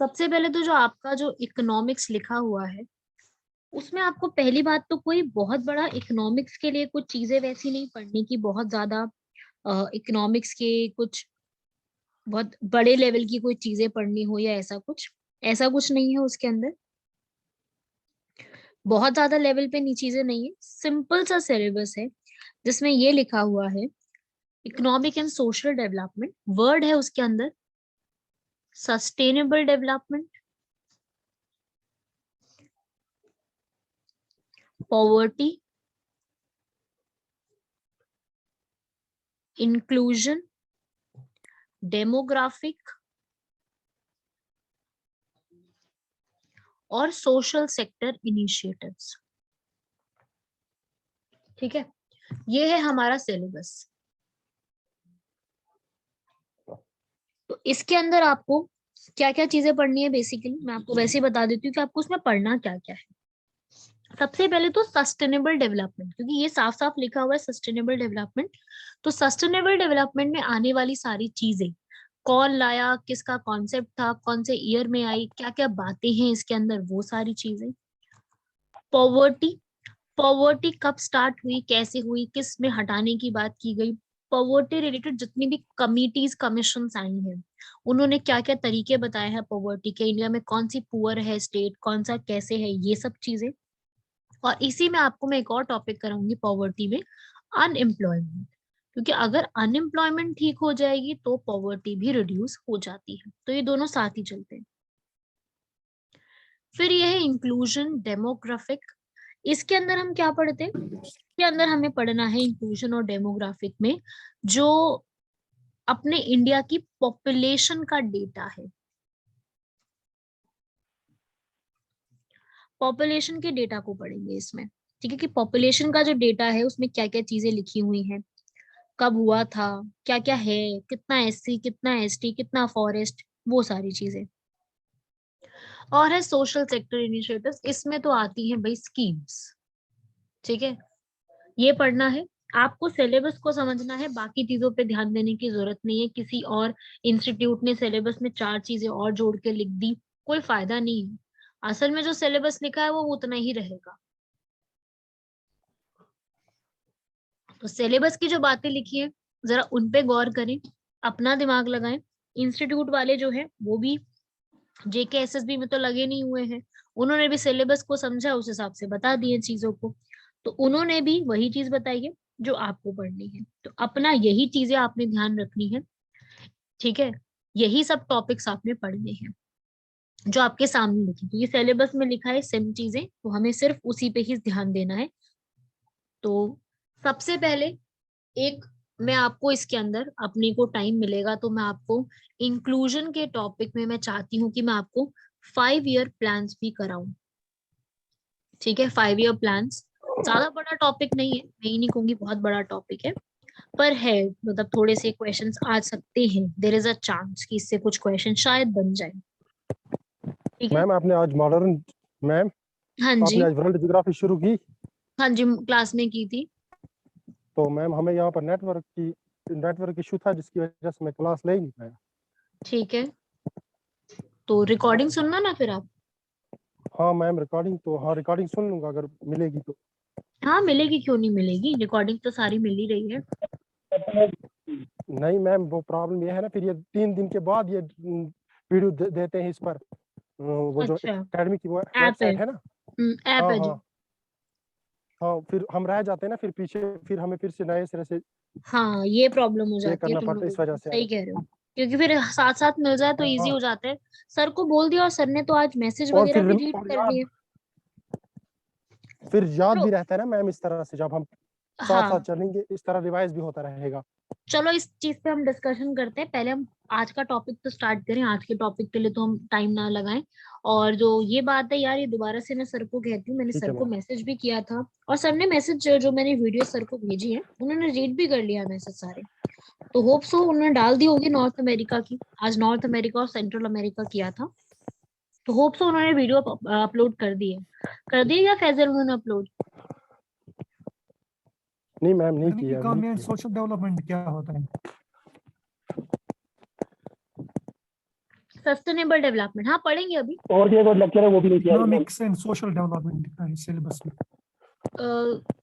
सबसे पहले तो जो आपका जो इकोनॉमिक्स लिखा हुआ है उसमें आपको पहली बात तो कोई बहुत बड़ा इकोनॉमिक्स के लिए कुछ चीजें वैसी नहीं पढ़ने की, बहुत ज्यादा इकोनॉमिक्स के कुछ बहुत बड़े लेवल की कोई चीजें पढ़नी हो या ऐसा कुछ नहीं है उसके अंदर। बहुत ज्यादा लेवल पे नहीं चीजें नहीं है, सिंपल सा सिलेबस है जिसमें ये लिखा हुआ है economic and social development, word है उसके अंदर sustainable development, poverty, inclusion, demographic और सोशल सेक्टर इनिशिएटिव्स। ठीक है, ये है हमारा सिलेबस। तो इसके अंदर आपको क्या क्या चीजें पढ़नी है, बेसिकली मैं आपको वैसे ही बता देती हूँ कि आपको उसमें पढ़ना क्या क्या है। सबसे पहले तो सस्टेनेबल डेवलपमेंट, क्योंकि ये साफ साफ लिखा हुआ है सस्टेनेबल डेवलपमेंट। तो सस्टेनेबल डेवलपमेंट में आने वाली सारी चीजें, कौन लाया, किसका कॉन्सेप्ट था, कौन से ईयर में आई, क्या क्या बातें हैं इसके अंदर, वो सारी चीजें। पॉवर्टी, पॉवर्टी कब स्टार्ट हुई, कैसे हुई, किस में हटाने की बात की गई, पॉवर्टी रिलेटेड जितनी भी कमिटीज कमीशन आई हैं उन्होंने क्या क्या तरीके बताए हैं पॉवर्टी के, इंडिया में कौन सी पुअर है स्टेट, कौन सा कैसे है, ये सब चीजें। और इसी में आपको मैं एक और टॉपिक कराऊंगी पॉवर्टी में, अनएम्प्लॉयमेंट, क्योंकि अगर अनएम्प्लॉयमेंट ठीक हो जाएगी तो पॉवर्टी भी रिड्यूस हो जाती है, तो ये दोनों साथ ही चलते हैं। फिर ये है इंक्लूजन, डेमोग्राफिक। इसके अंदर हम क्या पढ़ते हैं, इसके अंदर हमें पढ़ना है इंक्लूजन और डेमोग्राफिक में जो अपने इंडिया की पॉपुलेशन का डेटा है, पॉपुलेशन के डेटा को पढ़ेंगे इसमें। ठीक है, कि पॉपुलेशन का जो डेटा है उसमें क्या क्या चीजें लिखी हुई हैं, कब हुआ था, क्या क्या है, कितना एससी, कितना एसटी, कितना फॉरेस्ट, वो सारी चीजें। और है सोशल सेक्टर इनिशिएटिव्स, इसमें तो आती हैं भाई स्कीम्स। ठीक है, ये पढ़ना है आपको, सिलेबस को समझना है, बाकी चीजों पे ध्यान देने की जरूरत नहीं है। किसी और इंस्टीट्यूट ने सिलेबस में चार चीजें और जोड़ के लिख दी, कोई फायदा नहीं है। असल में जो सिलेबस लिखा है वो उतना ही रहेगा। तो सिलेबस की जो बातें लिखी है जरा उन पे गौर करें, अपना दिमाग लगाएं। इंस्टीट्यूट वाले जो है वो भी जेके एसएसबी में तो लगे नहीं हुए हैं, उन्होंने भी सिलेबस को समझा, उस हिसाब से बता दिए चीजों को। तो उन्होंने भी वही चीज बताई है जो आपको पढ़नी है, तो अपना यही चीजें आपने ध्यान रखनी है। ठीक है, यही सब टॉपिक्स आपने पढ़ने हैं जो आपके सामने लिखी, तो ये सिलेबस में लिखा है सेम चीजें, तो हमें सिर्फ उसी पे ही ध्यान देना है। तो सबसे पहले एक, मैं आपको इसके अंदर अपने को टाइम मिलेगा तो मैं आपको इंक्लूजन के टॉपिक में मैं चाहती हूँ कि मैं आपको 5 ईयर प्लान्स भी कराऊं। ठीक है, 5 ईयर प्लान्स ज्यादा बड़ा टॉपिक नहीं है, मैं ही नहीं कहूंगी बहुत बड़ा टॉपिक है, पर है, मतलब थोड़े से क्वेश्चंस आ सकते हैं, देर इज अ चांस कि इससे कुछ क्वेश्चन शायद बन जाए। ठीक है। मैम आपने आज मॉडर्न मैम हाँ आपने जी। आज वर्ल्ड ज्योग्राफी शुरू की। हाँ जी, क्लास में की थी। तो मैम हमें यहाँ पर नेटवर्क इशू था जिसकी वजह से मैं क्लास ले ही नहीं पाया। ठीक है, तो रिकॉर्डिंग सुनना ना फिर आप। हाँ मैम हाँ रिकॉर्डिंग सुन लूंगा अगर मिलेगी तो। हाँ मिलेगी, क्यों नहीं मिलेगी, रिकॉर्डिंग तो सारी मिल ही रही है। नहीं मैम वो प्रॉब्लम ये है ना, फिर ये 3 दिन के बाद ये वीडियो देते हैं इस पर, वो जो अच्छा, एकेडमी की वो ऐप है। वेबसाइट है ना। ऐप हाँ है हाँ। जो। हाँ फिर हम रह जाते हैं ना, फिर पीछे फिर हमें फिर से नए सिरे से हाँ ये प्रॉब्लम हो ये जाती है करना तुम पड़ता है, लोगों इस को, वजह से। सही कह रहे हो, क्योंकि फिर साथ साथ मिल जाए तो इजी हाँ हो जाता है। सर को बोल दिया और सर ने तो आज मैसेज और वगैरह फिर भी रीड और कर दिए। फिर याद चलो। भी रहता है ना मैम, इस तरह से जब हम साथ साथ हाँ, चलेंगे इस तरह रिवाइज भी होता रहेगा। चलो इस चीज पे हम डिस्कशन करते हैं, पहले हम आज का टॉपिक तो स्टार्ट करें, आज के टॉपिक के लिए तो हम टाइम ना लगाएं। और जो ये बात है यार, ये दोबारा से मैं सर को कहती हूँ, मैंने ठीक सर है को मैम। मैसेज भी किया था और सर ने मैसेज जो मैंने वीडियो सर को भेजी है उन्होंने रीड भी कर लिया मैसेज सारे। तो होप सो उन्होंने डाल दी होगी नॉर्थ अमेरिका की, आज नॉर्थ अमेरिका और सेंट्रल अमेरिका किया था, तो होप सो उन्होंने वीडियो अपलोड कर दिए या फैजल उन्होंने अपलोड। नहीं मैम नहीं मैडम किया, नहीं इकोनॉमी एंड किया। सोशल डेवलपमेंट क्या होता है? सस्टेनेबल डेवलपमेंट, हाँ पढ़ेंगे अभी। और ये वो लेक्चर है वो भी नहीं किया। इकोनॉमिक्स एंड सोशल डेवलपमेंट लिखा है सिलेबस में।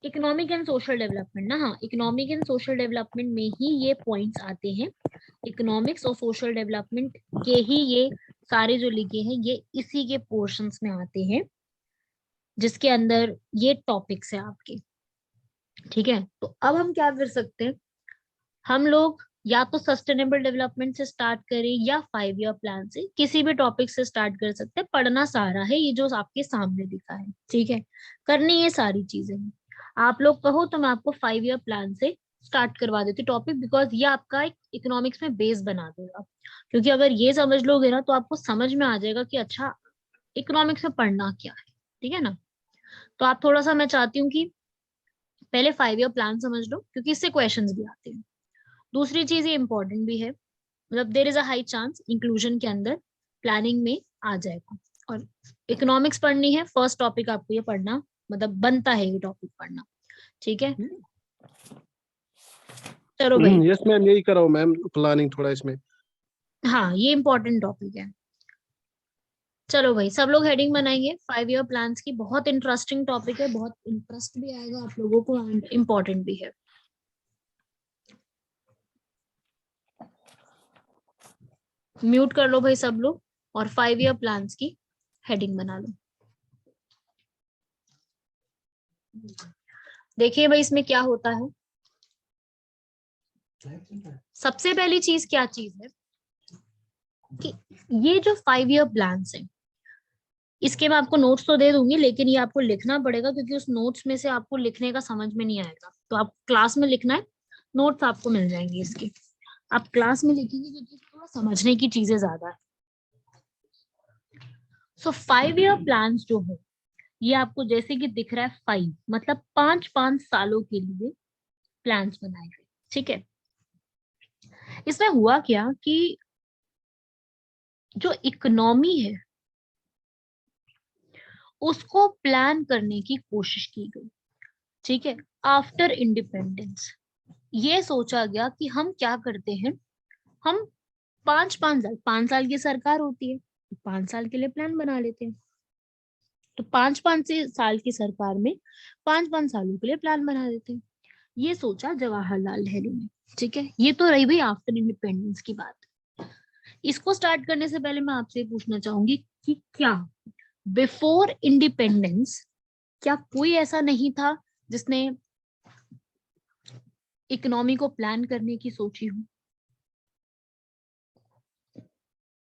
इकोनॉमिक एंड सोशल डेवलपमेंट ना, हाँ इकोनॉमिक एंड सोशल डेवलपमेंट में ही ये पॉइंट्स आते हैं। इकोनॉमिक्स और सोशल डेवलपमेंट के ही ये सारे जो लिखे हैं ये इसी के पोर्शंस में आते हैं, जिसके अंदर ये टॉपिक्स है आपके। ठीक है, तो अब हम क्या कर सकते हैं, हम लोग या तो सस्टेनेबल डेवलपमेंट से स्टार्ट करें या 5 ईयर प्लान से, किसी भी टॉपिक से स्टार्ट कर सकते हैं। पढ़ना सारा है ये जो आपके सामने लिखा है, ठीक है, करनी ये सारी चीजें हैं। आप लोग कहो तो मैं आपको 5 ईयर प्लान से स्टार्ट करवा देती टॉपिक, बिकॉज ये आपका एक इकोनॉमिक्स में बेस बना देगा। क्योंकि अगर ये समझ लोगे ना तो आपको समझ में आ जाएगा कि अच्छा इकोनॉमिक्स में पढ़ना क्या है। ठीक है ना, तो आप थोड़ा सा, मैं चाहती हूँ कि पहले 5 ईयर प्लान समझ लो, क्योंकि इससे क्वेश्चंस भी आते हैं। दूसरी चीज ये इंपॉर्टेंट भी है, मतलब there is a high chance inclusion के अंदर प्लानिंग में आ जाएगा। और इकोनॉमिक्स पढ़नी है, फर्स्ट टॉपिक आपको ये पढ़ना, मतलब बनता है ये टॉपिक पढ़ना। ठीक है, चलो भाई। यस मैम, यही कराओ मैम, प्लानिंग थोड़ा इसमें। हाँ ये इंपॉर्टेंट टॉपिक है। चलो भाई, सब लोग हेडिंग बनाएंगे 5 ईयर प्लान्स की। बहुत इंटरेस्टिंग टॉपिक है, बहुत इंटरेस्ट भी आएगा आप लोगों को, इम्पोर्टेंट भी है। म्यूट कर लो भाई सब लोग, और 5 ईयर प्लान्स की हेडिंग बना लो। देखिए भाई इसमें क्या होता है। सबसे पहली चीज क्या चीज है कि ये जो 5 ईयर प्लान्स है, इसके मैं आपको नोट्स तो दे दूंगी, लेकिन ये आपको लिखना पड़ेगा, क्योंकि उस नोट्स में से आपको लिखने का समझ में नहीं आएगा। तो आप क्लास में लिखना है, नोट्स आपको मिल जाएंगे इसके, आप क्लास में लिखेंगे, क्योंकि थोड़ा समझने की चीजें ज्यादा है। सो 5 ईयर प्लान्स जो है ये आपको जैसे कि दिख रहा है 5, मतलब 5-5 सालों के लिए प्लान्स बनाए गए। ठीक है, इसमें हुआ क्या कि जो इकोनॉमी है उसको प्लान करने की कोशिश की गई। ठीक है, आफ्टर इंडिपेंडेंस ये सोचा गया कि हम क्या करते हैं, हम 5-5 साल की सरकार होती है तो 5 साल के लिए प्लान बना लेते हैं। तो 5-5 साल की सरकार में 5-5 सालों के लिए प्लान बना देते हैं। ये सोचा जवाहरलाल नेहरू ने। ठीक है, ये तो रही भाई आफ्टर इंडिपेंडेंस की बात। इसको स्टार्ट करने से पहले मैं आपसे पूछना चाहूंगी कि क्या बिफोर इंडिपेंडेंस क्या कोई ऐसा नहीं था जिसने इकोनॉमी को प्लान करने की सोची हो?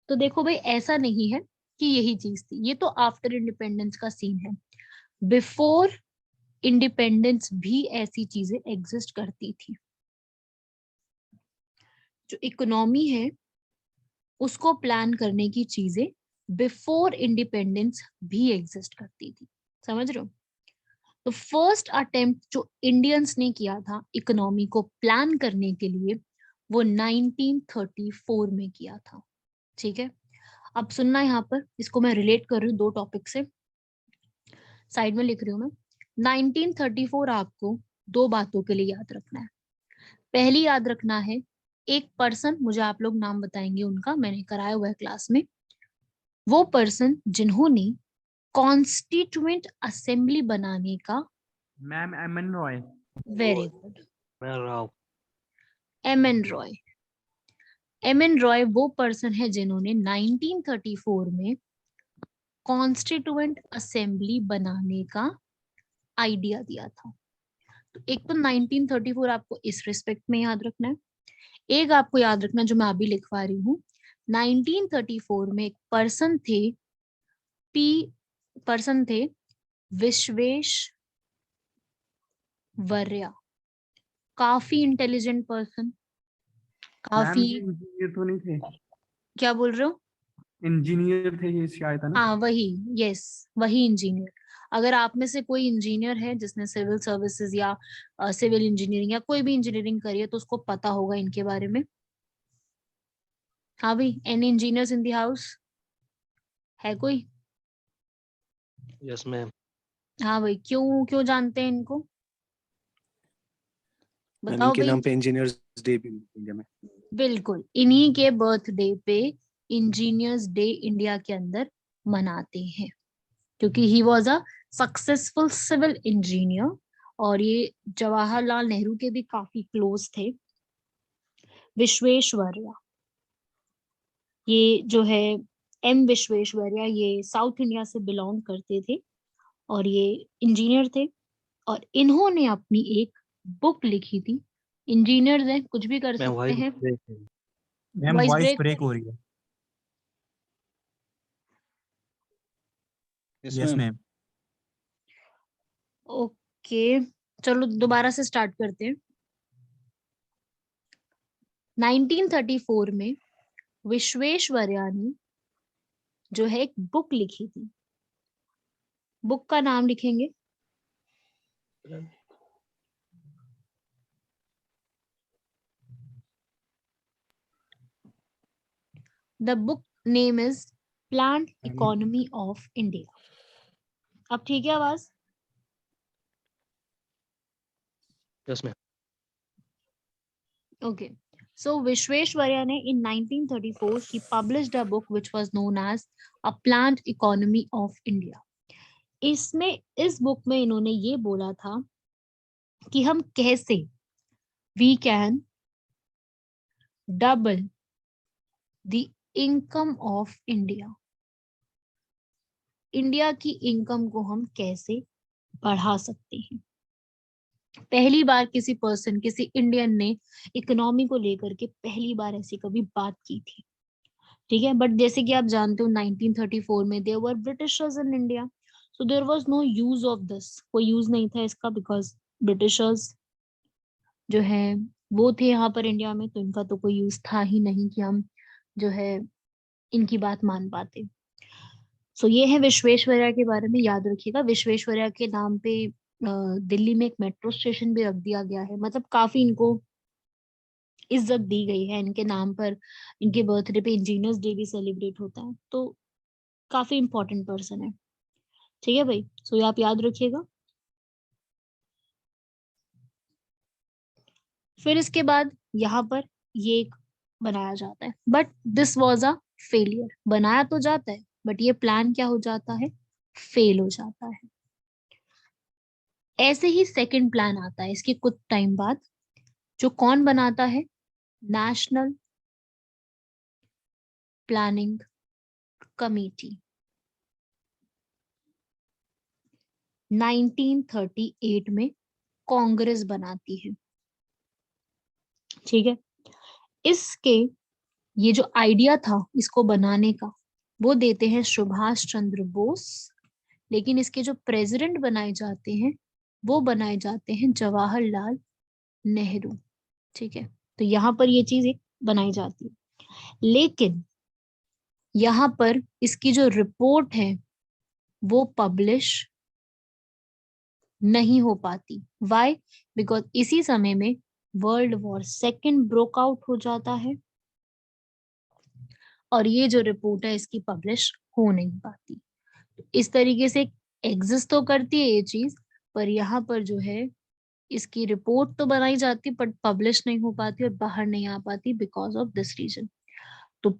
तो देखो भाई ऐसा नहीं है कि यही चीज थी, ये तो आफ्टर इंडिपेंडेंस का सीन है। बिफोर इंडिपेंडेंस भी ऐसी चीजें एग्जिस्ट करती थी। जो इकोनॉमी है उसको प्लान करने की चीजें बिफोर इंडिपेंडेंस भी एग्जिस्ट करती थी। समझ रहे हो? तो फर्स्ट अटेम्प्ट जो इंडियंस ने किया था इकोनॉमी को प्लान करने के लिए वो 1934 में किया था। ठीक है, अब सुनना यहाँ पर, इसको मैं रिलेट कर रही हूँ 2 टॉपिक से, साइड में लिख रही हूँ मैं। 1934 आपको 2 बातों के लिए याद रखना है। पहली याद रखना है, एक पर्सन, मुझे आप लोग नाम बताएंगे उनका, मैंने कराया हुआ है क्लास में, वो पर्सन जिन्होंने कॉन्स्टिट्यूएंट असेंबली बनाने का। Ma'am M N Roy. Very good, Rao. M N. Roy. M N. Roy वो पर्सन है जिन्होंने 1934 में कॉन्स्टिट्यूएंट असेंबली बनाने का आइडिया दिया था। तो एक तो 1934 आपको इस रिस्पेक्ट में याद रखना है, एक आपको याद रखना जो मैं अभी लिखवा रही हूँ। 1934 में एक पर्सन थे विश्वेश्वरैया। काफी इंटेलिजेंट पर्सन, काफी। इंजीनियर तो नहीं थे? क्या बोल रहे हो? इंजीनियर थे ये शायद, है ना? हाँ वही, यस वही इंजीनियर। अगर आप में से कोई इंजीनियर है जिसने सिविल सर्विसेज या सिविल इंजीनियरिंग या कोई भी इंजीनियरिंग करी है तो उसको पता होगा इनके बारे में। हाँ भाई, any engineers in the house? है कोई? Yes ma'am. हाँ भाई, क्यों क्यों जानते हैं इनको, बताओ इनके भाई। नाम पे इंजीनियर्स डे भी इंडिया में। बिल्कुल, इन्हीं के बर्थडे पे इंजीनियर्स डे इंडिया के अंदर मनाते हैं, क्योंकि he was a successful civil engineer और ये जवाहरलाल नेहरू के भी काफी क्लोज थे। विश्वेश्वरैया, ये जो है एम विश्वेश्वरैया, ये साउथ इंडिया से बिलोंग करते थे और ये इंजीनियर थे और इन्होंने अपनी एक बुक लिखी थी। इंजीनियर्स हैं, कुछ भी कर मैम सकते वॉइस हैं। ब्रेक है। Ma'am voice voice break break हो रही है। Yes yes ma'am. Ma'am. Okay, चलो दोबारा से स्टार्ट करते हैं। 1934 में विश्वेश्वरैया ने जो है एक बुक लिखी थी। बुक का नाम लिखेंगे the book name is plant economy of India. अब ठीक है आवाज? Yes ma'am. Okay. So Vishweshwarya ne in 1934 he published a book which was known as A Plant Economy of India. इसमें इस बुक में इन्होंने ये बोला था कि हम कैसे we can double the income of India. India की इनकम को हम कैसे बढ़ा सकते हैं। पहली बार किसी पर्सन, किसी इंडियन ने इकोनॉमी को लेकर के पहली बार ऐसी कभी बात की थी। ठीक है, बट जैसे कि आप जानते हो 1934 में there were Britishers in India, so there was no use of this, कोई यूज नहीं था इसका, बिकॉज ब्रिटिशर्स जो है वो थे यहाँ पर इंडिया में, तो इनका तो कोई यूज था ही नहीं कि हम जो है इनकी बात मान पाते। सो ये है विश्वेश्वरैया के बारे में, याद रखिएगा। विश्वेश्वरैया के नाम पे दिल्ली में एक मेट्रो स्टेशन भी रख दिया गया है, मतलब काफी इनको इज्जत दी गई है इनके नाम पर। इनके बर्थडे पे इंजीनियर्स डे भी सेलिब्रेट होता है, तो काफी इंपॉर्टेंट पर्सन है। ठीक है भाई, सो ये आप याद रखिएगा। फिर इसके बाद यहाँ पर ये एक बनाया जाता है, but this was a failure. बनाया तो जाता है बट ये प्लान क्या हो जाता है, फेल हो जाता है। ऐसे ही सेकंड प्लान आता है इसके कुछ टाइम बाद, जो कौन बनाता है, नेशनल प्लानिंग कमेटी। 1938 में कांग्रेस बनाती है। ठीक है, इसके ये जो आइडिया था इसको बनाने का वो देते हैं सुभाष चंद्र बोस, लेकिन इसके जो प्रेसिडेंट बनाए जाते हैं वो बनाए जाते हैं जवाहरलाल नेहरू। ठीक है, तो यहाँ पर ये चीज एक बनाई जाती है, लेकिन यहाँ पर इसकी जो रिपोर्ट है वो पब्लिश नहीं हो पाती। वाई? बिकॉज इसी समय में world war second broke out हो जाता है और ये जो रिपोर्ट है इसकी पब्लिश हो नहीं पाती। इस तरीके से एग्जिस्ट तो करती है ये चीज, पर यहाँ पर जो है इसकी रिपोर्ट तो बनाई जाती बट पब्लिश नहीं हो पाती और बाहर नहीं आ पाती बिकॉज ऑफ दिस रीजन। तो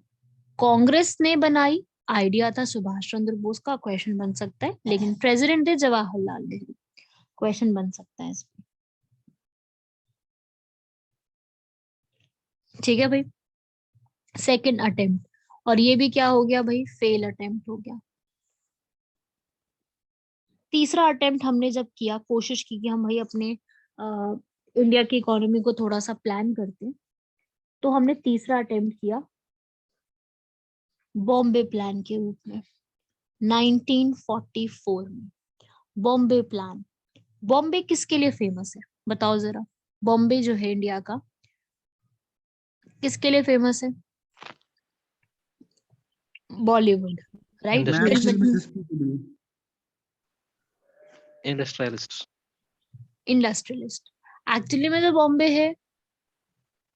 कांग्रेस ने बनाई, आइडिया था सुभाष चंद्र बोस का, क्वेश्चन बन सकता है, लेकिन प्रेसिडेंट थे जवाहरलाल नेहरू, क्वेश्चन बन सकता है इसमें। ठीक है भाई, सेकंड अटेम्प्ट, और ये भी क्या हो गया भाई, फेल अटेम्प्ट हो गया। तीसरा अटेम्प्ट हमने जब किया, कोशिश की कि हम भाई अपने इंडिया की इकोनॉमी को थोड़ा सा प्लान करते हैं, तो हमने तीसरा अटेम्प्ट किया बॉम्बे प्लान के रूप में 1944 में। बॉम्बे प्लान, बॉम्बे किसके लिए फेमस है बताओ जरा। बॉम्बे जो है इंडिया का किसके लिए फेमस है, Bollywood, right? Ma'am industrialist. Film industry के लिए। इंडस्ट्रियलिस्ट। इंडस्ट्रियलिस्ट। एक्चुअली में जो बॉम्बे है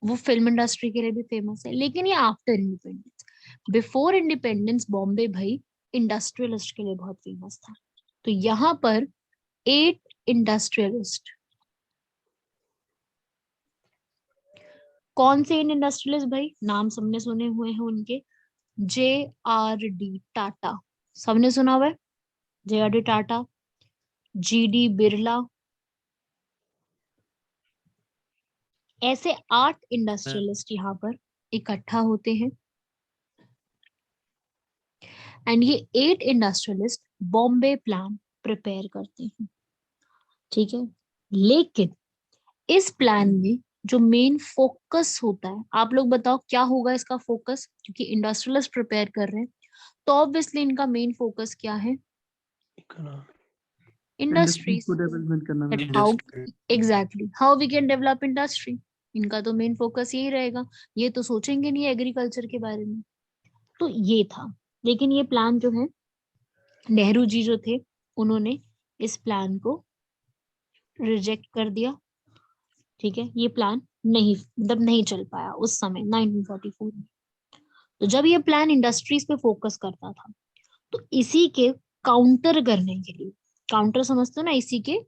वो फिल्म इंडस्ट्री के लिए भी फेमस है, लेकिन ये after independence. Before independence Bombay भाई इंडस्ट्रियलिस्ट के लिए बहुत फेमस था। तो यहाँ पर 8 इंडस्ट्रियलिस्ट, कौन से इंडस्ट्रियलिस्ट भाई, नाम सबने सुने हुए हैं उनके, JRD टाटा, सबने सुना हुआ है JRD टाटा, GD बिरला, ऐसे 8 इंडस्ट्रियलिस्ट यहाँ पर इकट्ठा होते हैं एंड ये 8 इंडस्ट्रियलिस्ट बॉम्बे प्लान प्रिपेयर करते हैं, ठीक है। लेकिन इस प्लान में जो मेन फोकस होता है, आप लोग बताओ क्या होगा इसका फोकस, क्योंकि इंडस्ट्रियलिस्ट प्रिपेयर कर रहे हैं तो ऑब्वियसली इनका मेन फोकस क्या है, इंडस्ट्रीज, को डेवलपमेंट करना है। How exactly how we can develop industry, इनका तो मेन फोकस यही रहेगा, ये तो सोचेंगे नहीं एग्रीकल्चर के बारे में। तो ये था, लेकिन ये प्लान जो है नेहरू जी जो थे उन्होंने इस प्लान को रिजेक्ट कर दिया, ठीक है। ये प्लान नहीं, मतलब नहीं चल पाया उस समय 1944 में। तो जब ये प्लान इंडस्ट्रीज पे फोकस करता था तो इसी के काउंटर करने के लिए, काउंटर समझते हो ना, इसी के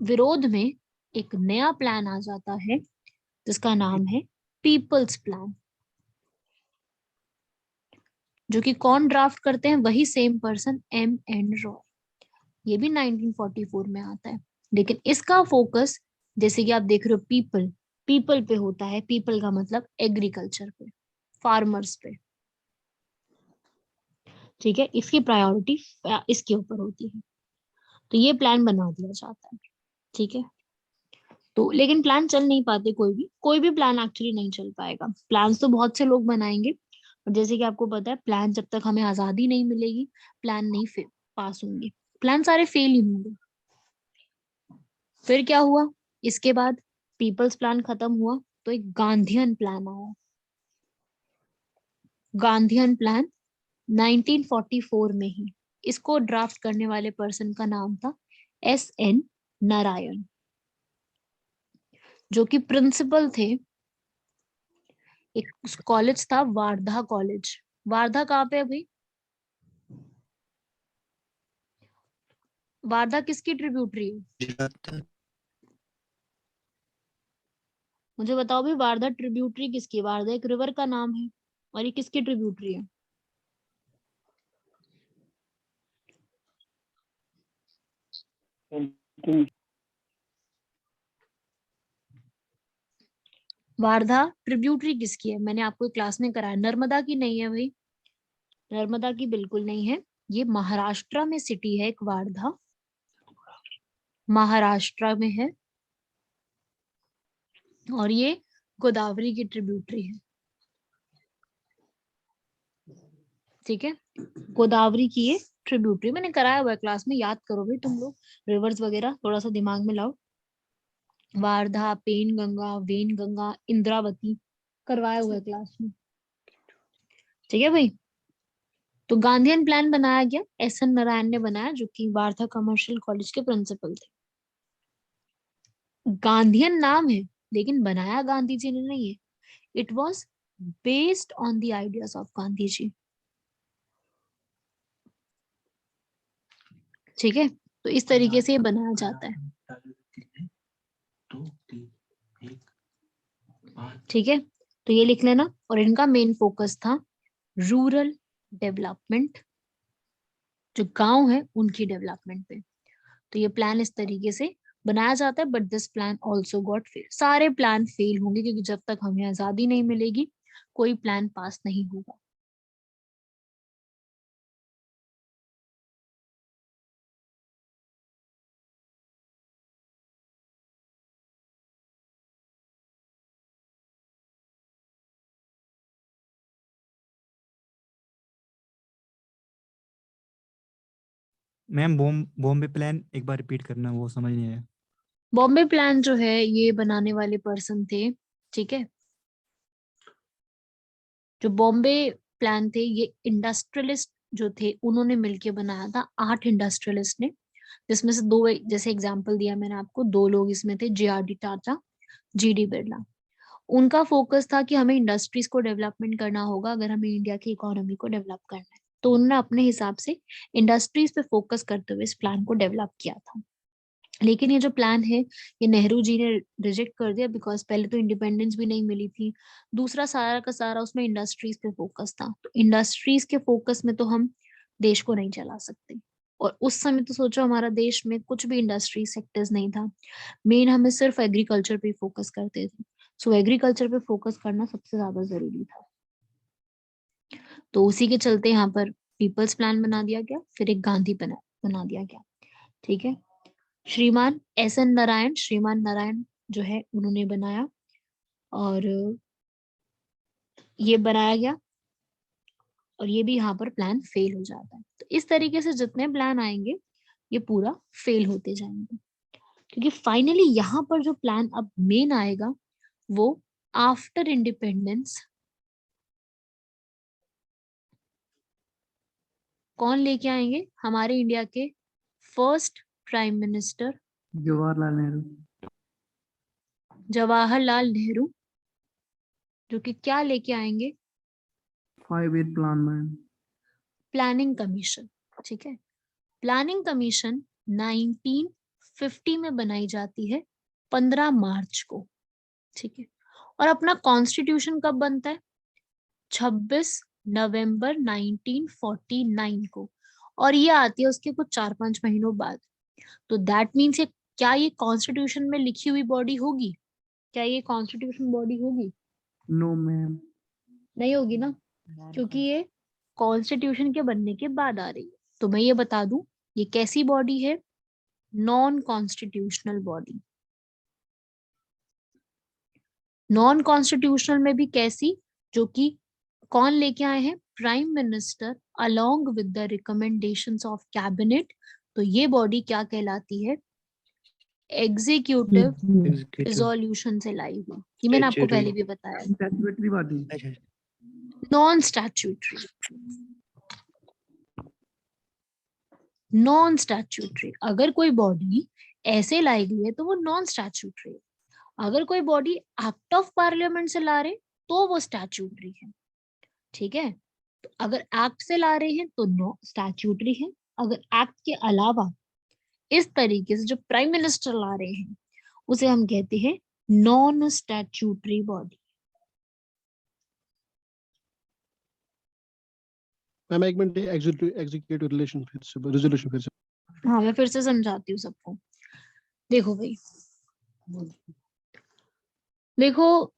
विरोध में एक नया प्लान आ जाता है जिसका नाम है पीपल्स प्लान, जो कि कौन ड्राफ्ट करते हैं, वही सेम पर्सन M.N. रॉय। ये भी 1944 में आता है, लेकिन इसका फोकस जैसे कि आप देख रहे हो पीपल पे होता है। पीपल का मतलब एग्रीकल्चर पे, फार्मर्स पे, ठीक है। इसकी प्रायोरिटी इसके ऊपर होती है, तो ये प्लान बना दिया जाता है, ठीक है। तो लेकिन प्लान चल नहीं पाते, कोई भी प्लान एक्चुअली नहीं चल पाएगा। प्लान्स तो बहुत से लोग बनाएंगे, और जैसे कि आपको पता है प्लान जब तक हमें आजादी नहीं मिलेगी प्लान नहीं पास होंगे, प्लान सारे फेल ही होंगे। फिर क्या हुआ, इसके बाद पीपल्स प्लान खत्म हुआ तो एक गांधीयन प्लान आया। गांधीयन प्लान 1944 में ही, इसको ड्राफ्ट करने वाले पर्सन का नाम था S.N. नारायण, जो कि प्रिंसिपल थे, एक कॉलेज था वार्धा कॉलेज। वार्धा कहाँ पे है भाई, वार्धा किसकी ट्रिब्यूटरी है, मुझे बताओ भाई, वार्धा ट्रिब्यूटरी किसकी है, वार्धा एक रिवर का नाम है और ये किसकी ट्रिब्यूटरी है, वार्धा ट्रिब्यूटरी किसकी है, मैंने आपको क्लास में कराया, नर्मदा की नहीं है भाई, नर्मदा की बिल्कुल नहीं है। ये महाराष्ट्र में सिटी है एक वार्धा, महाराष्ट्र में है, और ये गोदावरी की ट्रिब्यूटरी है, ठीक है। गोदावरी की ये ट्रिब्यूटरी मैंने कराया हुआ है क्लास में, याद करो भाई तुम लोग, रिवर्स वगैरह थोड़ा सा दिमाग में लाओ। वार्धा, पेन गंगा, वेन गंगा, इंद्रावती करवाया हुआ है क्लास में, ठीक है भाई। तो गांधीयन प्लान बनाया गया, S.N. नारायण ने बनाया, जो कि वार्धा कमर्शियल कॉलेज के प्रिंसिपल थे। गांधीयन नाम है लेकिन बनाया गांधी जी ने नहीं है, it was based on the ideas of Gandhi ji, ठीक है। तो इस तरीके से ये बनाया जाता है, ठीक है। तो ये लिख लेना, और इनका मेन फोकस था रूरल डेवलपमेंट, जो गांव है उनकी डेवलपमेंट पे। तो ये प्लान इस तरीके से बनाया जाता है, but this plan also got fail, सारे प्लान फेल होंगे क्योंकि जब तक हमें आजादी नहीं मिलेगी कोई प्लान पास नहीं होगा। मैम बॉम्बे प्लान एक बार रिपीट करना, वो समझ नहीं आया। बॉम्बे प्लान जो है ये बनाने वाले पर्सन थे, ठीक है। जो बॉम्बे प्लान थे ये इंडस्ट्रियलिस्ट जो थे उन्होंने मिलके बनाया था, 8 इंडस्ट्रियलिस्ट ने, जिसमें से 2 जैसे एग्जांपल दिया मैंने आपको, 2 लोग इसमें थे, JRD टाटा, GD बिरला। उनका फोकस था कि हमें इंडस्ट्रीज को डेवलपमेंट करना होगा अगर हमें इंडिया की इकोनॉमी को डेवलप करना है, तो उन्होंने अपने हिसाब से इंडस्ट्रीज पे फोकस करते हुए इस प्लान को डेवलप किया था। लेकिन ये जो प्लान है ये नेहरू जी ने रिजेक्ट कर दिया, बिकॉज पहले तो इंडिपेंडेंस भी नहीं मिली थी, दूसरा सारा का सारा उसमें इंडस्ट्रीज पे फोकस था, तो इंडस्ट्रीज के फोकस में तो हम देश को नहीं चला सकते। और उस समय तो सोचो हमारा देश में कुछ भी इंडस्ट्री सेक्टर्स नहीं था, मेन हमें सिर्फ एग्रीकल्चर पे फोकस करते थे, सो एग्रीकल्चर पे फोकस करना सबसे ज्यादा जरूरी था। तो उसी के चलते यहाँ पर पीपल्स प्लान बना दिया गया, फिर एक गांधी बना दिया गया। ठीक है, श्रीमान एस.एन. नारायण, श्रीमान नारायण जो है उन्होंने बनाया, और ये बनाया गया, और ये भी यहाँ पर प्लान फेल हो जाता है। तो इस तरीके से जितने प्लान आएंगे ये पूरा फेल होते जाएंगे, क्योंकि फाइनली यहाँ पर जो प्लान अब मेन आएगा वो आफ्टर इंडिपेंडेंस कौन लेके आएंगे, हमारे इंडिया के first prime minister Jawaharlal Nehru. Jawaharlal Nehru, जो कि क्या लेके आएंगे, 5 year plan ma'am. Planning commission. ठीक है, प्लानिंग कमीशन 1950 में बनाई जाती है 15 मार्च को। ठीक है, और अपना कॉन्स्टिट्यूशन कब बनता है, 26 नवंबर 1949 को, और ये आती है उसके कुछ 4-5 महीनों बाद। तो दैट मीन्स क्या ये कॉन्स्टिट्यूशन में लिखी हुई बॉडी होगी, क्या ये कॉन्स्टिट्यूशन बॉडी होगी? No ma'am. नहीं होगी ना, क्योंकि ये कॉन्स्टिट्यूशन के बनने के बाद आ रही है। तो मैं ये बता दूं ये कैसी बॉडी है, non constitutional body. Non constitutional में भी कैसी, जो कि कौन लेके आए हैं, prime minister along with the recommendations of cabinet. तो ये बॉडी क्या कहलाती है, एग्जीक्यूटिव Executive. रिजोल्यूशन से लाई हुई। ये मैंने आपको Statutory. पहले भी बताया, स्टैट्यूटरी बॉडी। अच्छा, नॉन स्टैट्यूटरी। नॉन स्टैट्यूटरी, अगर कोई बॉडी ऐसे लाई गई है तो वो नॉन स्टैट्यूटरी है। अगर कोई बॉडी एक्ट ऑफ पार्लियामेंट से ला रहे तो वो स्टैट्यूटरी है। ठीक है, तो अगर एक्ट से ला रहे हैं तो नो स्टैट्यूटरी है, अगर एक्ट के अलावा इस तरीके से जो प्राइम मिनिस्टर ला रहे हैं उसे हम कहते हैं नॉन स्टैट्यूटरी बॉडी। मैम एक मिनट, एग्जीक्यूटिव रिलेशन फिर से, रेजोल्यूशन फिर से। हाँ मैं फिर से समझाती हूँ सबको। देखो भाई, देखो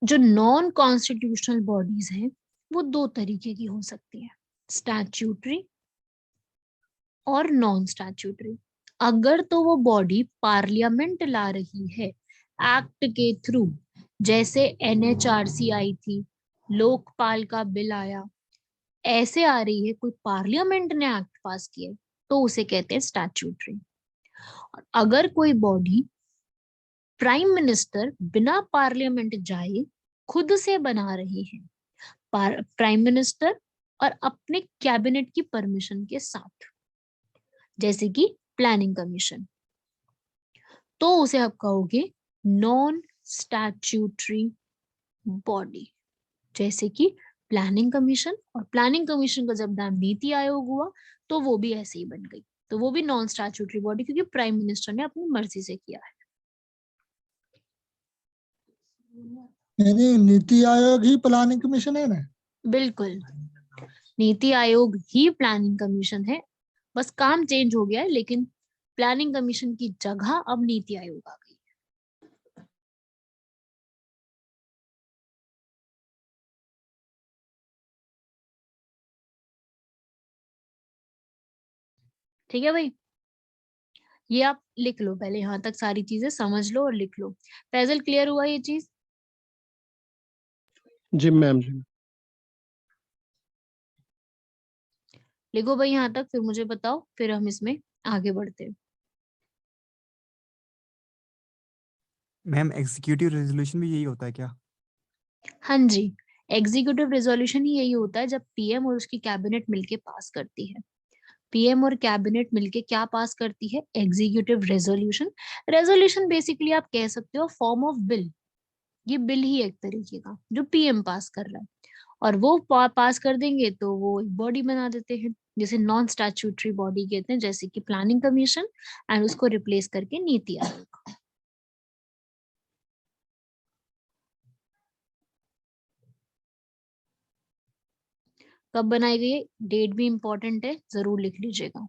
जो नॉन कॉन्स्टिट्यूशनल बॉडीज हैं वो दो तरीके की हो सकती है, स्टैट्यूटरी और नॉन स्टैट्यूटरी। अगर तो वो बॉडी पार्लियामेंट ला रही है एक्ट के थ्रू, जैसे NHRC आई थी, लोकपाल का बिल आया, ऐसे आ रही है, कोई पार्लियामेंट ने एक्ट पास किया, तो उसे कहते हैं स्टैट्यूटरी। अगर कोई बॉडी प्राइम मिनिस्टर बिना पार्लियामेंट जाए खुद से बना रही है, प्राइम मिनिस्टर और अपने कैबिनेट की परमिशन के साथ, जैसे कि प्लानिंग कमीशन, तो उसे आप कहोगे नॉन स्टैट्यूटरी बॉडी। जैसे कि प्लानिंग कमीशन, और प्लानिंग कमीशन का जब नाम नीति आयोग हुआ तो वो भी ऐसे ही बन गई, तो वो भी नॉन स्टैट्यूटरी बॉडी, क्योंकि प्राइम मिनिस्टर ने अपनी मर्जी से किया है। यानी नीति आयोग ही प्लानिंग कमीशन है ना? बिल्कुल, नीति आयोग ही प्लानिंग कमीशन है, बस काम चेंज हो गया है, लेकिन प्लानिंग कमीशन की जगह अब नीति आयोग आ गई। ठीक है भाई, ये आप लिख लो, पहले यहाँ तक सारी चीजें समझ लो और लिख लो। फैजल क्लियर हुआ ये चीज? जी मैम जी। लिखो भाई यहाँ तक, फिर मुझे बताओ, फिर हम इसमें आगे बढ़ते हैं। मैम एग्जीक्यूटिव रेजोल्यूशन भी यही होता है क्या? हाँ जी, एग्जीक्यूटिव रेजोल्यूशन ही यही होता है जब PM और उसकी कैबिनेट मिलके पास करती है। PM और कैबिनेट मिलके क्या पास करती है, एग्जीक्यूटिव रेजोल्यूशन। रेजोल्यूशन बेसिकली आप कह सकते हो फॉर्म ऑफ बिल, ये बिल ही एक तरीके का जो PM पास कर रहा है। और वो पास कर देंगे तो वो एक बॉडी बना देते हैं, जिसे नॉन स्टैट्यूटरी बॉडी कहते हैं, जैसे कि प्लानिंग कमीशन, एंड उसको रिप्लेस करके नीति आयोग। कब बनाई गई है, डेट भी इंपॉर्टेंट है, जरूर लिख लीजिएगा।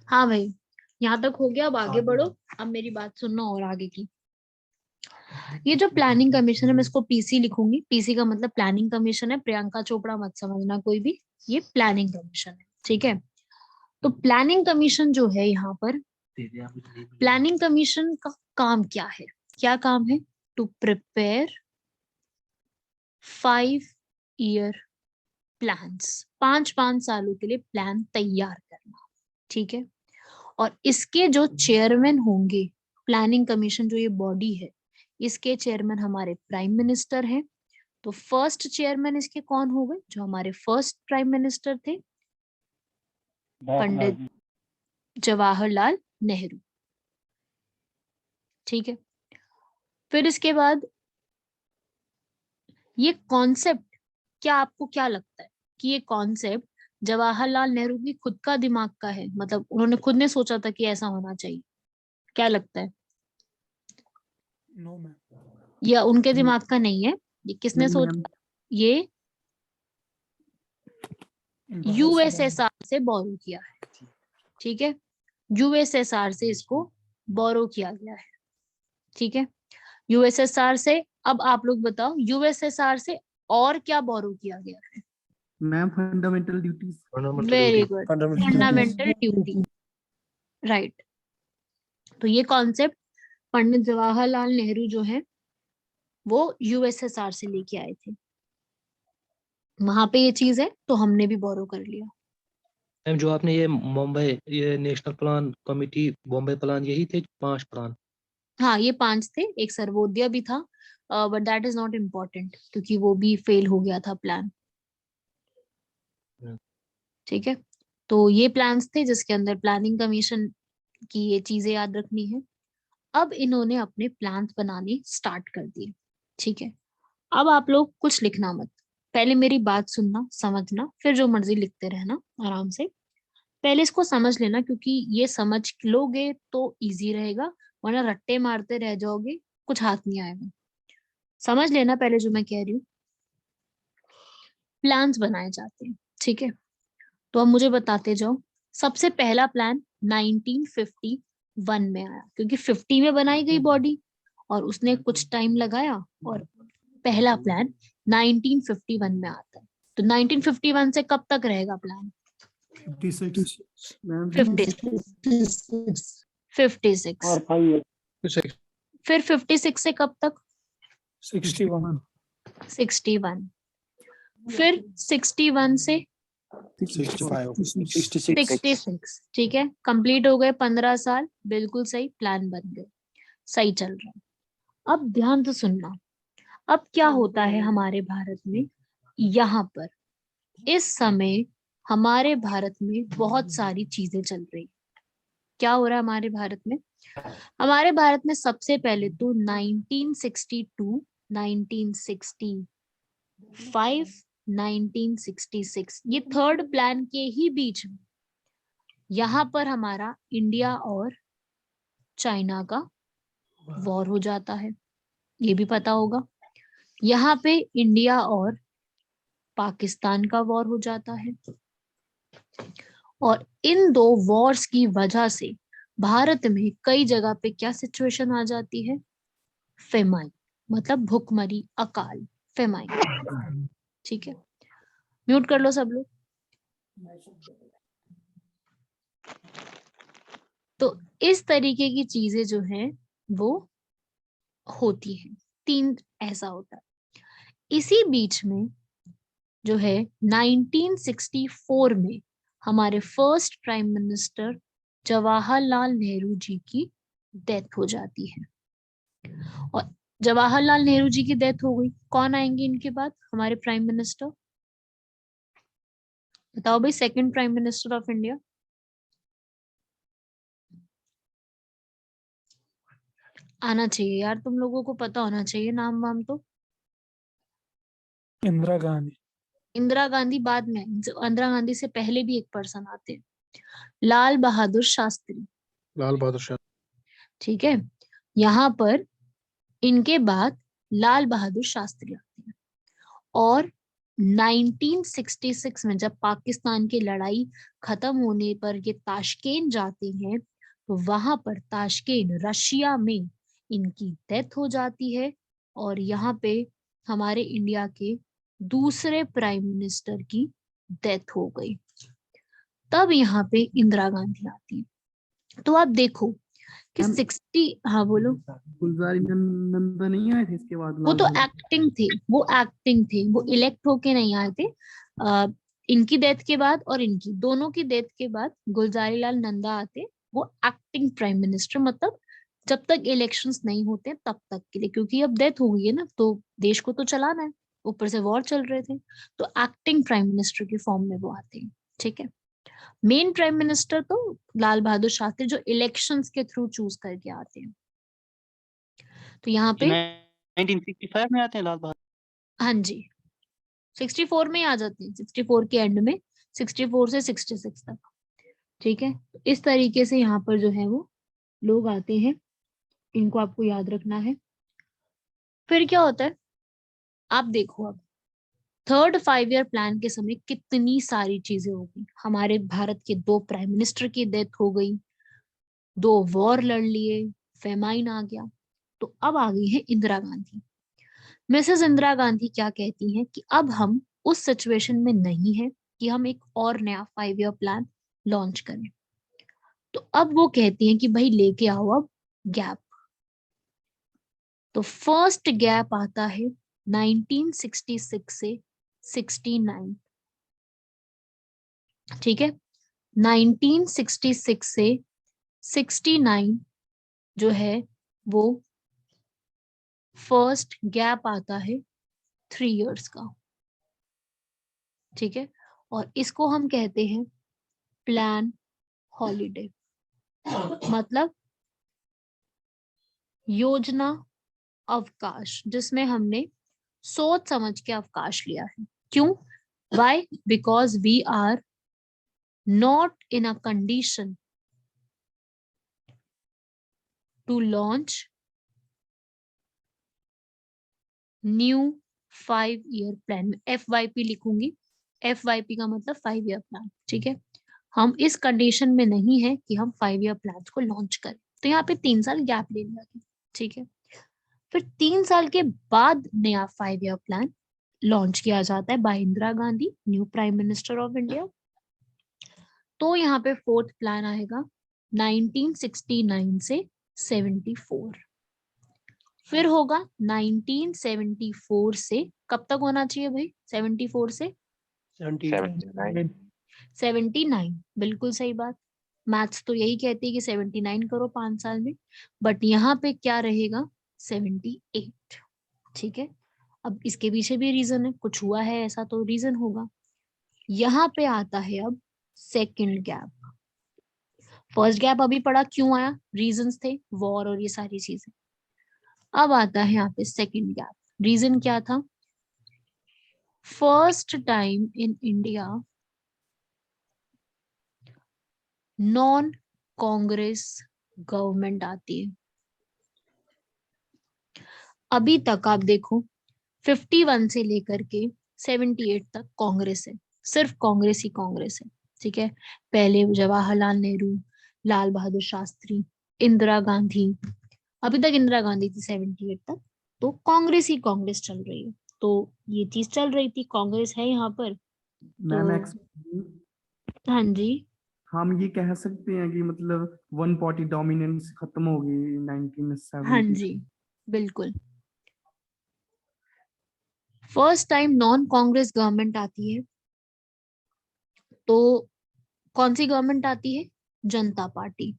हाँ भाई, यहाँ तक हो गया, अब आगे बढ़ो। अब मेरी बात सुनना और आगे की। ये जो प्लानिंग कमीशन है, मैं इसको पीसी लिखूंगी, पीसी का मतलब प्लानिंग कमीशन है, प्रियंका चोपड़ा मत समझना कोई भी, ये प्लानिंग कमीशन है, ठीक है। तो प्लानिंग कमीशन जो है यहाँ पर, प्लानिंग कमीशन का काम क्या है, क्या काम है? टू प्रिपेयर 5-year प्लान्स, 5 सालों के लिए प्लान तैयार करना, ठीक है। और इसके जो चेयरमैन होंगे, प्लानिंग कमीशन जो ये बॉडी है, इसके चेयरमैन हमारे प्राइम मिनिस्टर हैं। तो फर्स्ट चेयरमैन इसके कौन हो गए? जो हमारे फर्स्ट प्राइम मिनिस्टर थे, पंडित जवाहरलाल नेहरू, ठीक है। फिर इसके बाद ये कॉन्सेप्ट, क्या आपको क्या लगता है कि ये कॉन्सेप्ट जवाहरलाल नेहरू की खुद का दिमाग का है? मतलब उन्होंने खुद ने सोचा था कि ऐसा होना चाहिए, क्या लगता है? No ma'am. या उनके दिमाग का नहीं है, ये किसने नहीं मैम। सोचा? ये यूएसएसआर से बोरो किया है, ठीक है। यूएसएसआर से इसको बोरो किया गया है, ठीक है, यूएसएसआर से। अब आप लोग बताओ, यूएसएसआर से और क्या बोरो किया गया है? Ma'am fundamental duties. Very good, fundamental duty, right. तो ये कॉन्सेप्ट पंडित जवाहरलाल नेहरू जो है वो यूएसएसआर से लेके आए थे, वहां पे ये चीज है, तो हमने भी बोरो कर लिया। मैम जो आपने ये मुंबई, ये national plan committee Bombay plan, यही थे 5 प्लान? हाँ, ये 5 थे, एक सर्वोदय भी था, but that is not important क्योंकि वो भी फेल हो गया था प्लान, ठीक है। तो ये प्लान्स थे जिसके अंदर प्लानिंग कमीशन की ये चीजें याद रखनी है। अब इन्होंने अपने प्लान्स बनाने स्टार्ट कर दिए, ठीक है। अब आप लोग कुछ लिखना मत, पहले मेरी बात सुनना, समझना, फिर जो मर्जी लिखते रहना आराम से। पहले इसको समझ लेना, क्योंकि ये समझ लोगे तो इजी रहेगा, वरना रट्टे मारते रह जाओगे, कुछ हाथ नहीं आएगा। समझ लेना पहले जो मैं कह रही हूँ। प्लान्स बनाए जाते हैं, ठीक है। तो अब मुझे बताते जाओ। सबसे पहला प्लान 1951 में आया, क्योंकि 50 में बनाई गई बॉडी और उसने कुछ टाइम लगाया, और पहला प्लान 1951 में आता है। तो 1951 से कब तक रहेगा प्लान? 56 मैम 56। फिर 56 से कब तक? 61 61। फिर 61 से 66, ठीक है, कंप्लीट हो गए 15 साल, बिल्कुल सही, प्लान बन गए, सही चल रहा है। अब ध्यान से सुनना, अब क्या होता है हमारे भारत में, यहाँ पर इस समय हमारे भारत में बहुत सारी चीजें चल रही। क्या हो रहा है हमारे भारत में? हमारे भारत में सबसे पहले तो 1962, 1965, 1966, ये थर्ड प्लान के ही बीच में यहाँ पर हमारा इंडिया और चाइना का वॉर हो जाता है, ये भी पता होगा। यहाँ पे इंडिया और पाकिस्तान का वॉर हो जाता है, और इन दो वॉर्स की वजह से भारत में कई जगह पे क्या सिचुएशन आ जाती है, फेमाइन, मतलब भुखमरी, अकाल, फेमाइन। ठीक है, म्यूट कर लो सब लोग। तो इस तरीके की चीजें जो है वो होती है। तीन ऐसा होता है। इसी बीच में जो है 1964 में हमारे first prime minister Jawaharlal Nehru ji की डेथ हो जाती है। और जवाहरलाल नेहरू जी की डेथ हो गई, कौन आएंगे इनके बाद हमारे प्राइम मिनिस्टर? बताओ भाई, second prime minister of India. आना चाहिए यार, तुम लोगों को पता होना चाहिए नाम वाम तो। इंदिरा गांधी। इंदिरा गांधी बाद में, इंदिरा गांधी से पहले भी एक पर्सन आते हैं, लाल बहादुर शास्त्री। लाल बहादुर शास्त्री। ठीक है, यहाँ पर इनके बाद लाल बहादुर शास्त्री आते हैं। और 1966 में जब पाकिस्तान की लड़ाई खत्म होने पर ये ताशकेंत जाते हैं, तो वहां पर ताशकेंत रशिया में इनकी डेथ हो जाती है। और यहाँ पे हमारे इंडिया के दूसरे प्राइम मिनिस्टर की डेथ हो गई। तब यहाँ पे इंदिरा गांधी आती है। तो आप देखो कि मैम, 60, हाँ बोलो। गुलजारी नंदा नहीं आए थे इसके बाद? वो लाल तो बहादुर एक्टिंग थे, वो एक्टिंग थे, वो इलेक्ट होके नहीं आए थे। इनकी डेथ के बाद और इनकी दोनों की डेथ के बाद गुलजारी लाल नंदा आते। वो एक्टिंग प्राइम मिनिस्टर, मतलब जब तक इलेक्शंस नहीं होते तब तक के लिए, क्योंकि अब डेथ हो गई है ना, तो देश को तो चलाना है, ऊपर से वॉर चल रहे थे, तो एक्टिंग प्राइम मिनिस्टर के फॉर्म में वो आते हैं। ठीक है, मेन प्राइम मिनिस्टर तो लाल बहादुर शास्त्री, जो इलेक्शंस के थ्रू चूज करके आते हैं। तो यहाँ पे 1965 में आते हैं लाल बहादुर। हाँ जी, 64 में ही आ जाते हैं, 64 के एंड में, 64 से 66 तक। ठीक है, तो इस तरीके से यहाँ पर जो है वो लोग आते हैं, इनको आपको याद रखना है। फिर क्या होता है, आप देखो अब थर्ड 5 ईयर प्लान के समय कितनी सारी चीजें हो गई। हमारे भारत के 2 प्राइम मिनिस्टर की डेथ हो गई, 2 वॉर लड़ लिए, फेमाइन आ गया। तो अब आ गई है इंदिरा गांधी। मिसेस इंदिरा गांधी क्या कहती हैं कि अब हम उस सिचुएशन में नहीं है कि हम एक और नया 5 ईयर प्लान लॉन्च करें। तो अब वो कहती हैं कि भाई लेके आओ अब गैप। तो फर्स्ट गैप आता है 1966 से 69। ठीक है, 1966 से 69 जो है वो फर्स्ट गैप आता है 3 इयर्स का। ठीक है, और इसको हम कहते हैं प्लान हॉलीडे, मतलब योजना अवकाश, जिसमें हमने सोच समझ के अवकाश लिया है। क्यों? Why? Because we are not in a condition to launch new 5 year plan. FYP लिखूंगी, FYP का मतलब 5 ईयर प्लान। ठीक है, हम इस कंडीशन में नहीं है कि हम 5 ईयर प्लान को लॉन्च करें। तो यहाँ पे 3 साल गैप ले लिया गया। ठीक है, फिर 3 साल के बाद नया 5 ईयर प्लान लॉन्च किया जाता है by Indira Gandhi, new prime minister of India. तो यहाँ पे फोर्थ प्लान आएगा 1969 से 74। फिर होगा 1974 से, कब तक होना चाहिए भाई? 74 से 79। बिल्कुल सही बात, मैथ्स तो यही कहती है कि 79 करो 5 साल में, बट यहाँ पे क्या रहेगा? 78। ठीक है, अब इसके पीछे भी रीजन है, कुछ हुआ है ऐसा तो रीजन होगा। यहाँ पे आता है अब सेकंड गैप। फर्स्ट गैप अभी पढ़ा, क्यों आया, रीजंस थे, वॉर और ये सारी चीजें। अब आता है यहाँ पे सेकंड गैप। रीजन क्या था? First time in India non Congress government आती है। अभी तक आप देखो 51 से लेकर के 78 तक कांग्रेस है, सिर्फ कांग्रेस ही कांग्रेस है। ठीक है, पहले जवाहरलाल नेहरू, लाल बहादुर शास्त्री, इंदिरा गांधी, अभी तक इंदिरा गांधी थी 78 तक, तो कांग्रेस ही कांग्रेस चल रही है। तो ये चीज चल रही थी, कांग्रेस है यहाँ पर। मैम तो हाँ जी, हम ये कह सकते हैं कि मतलब वन पार्टी डोमिनेंस खत्म हो गई हाँ 1970। जी, बिल्कुल। First time non Congress government आती है, तो कौन सी गवर्नमेंट आती है? जनता पार्टी।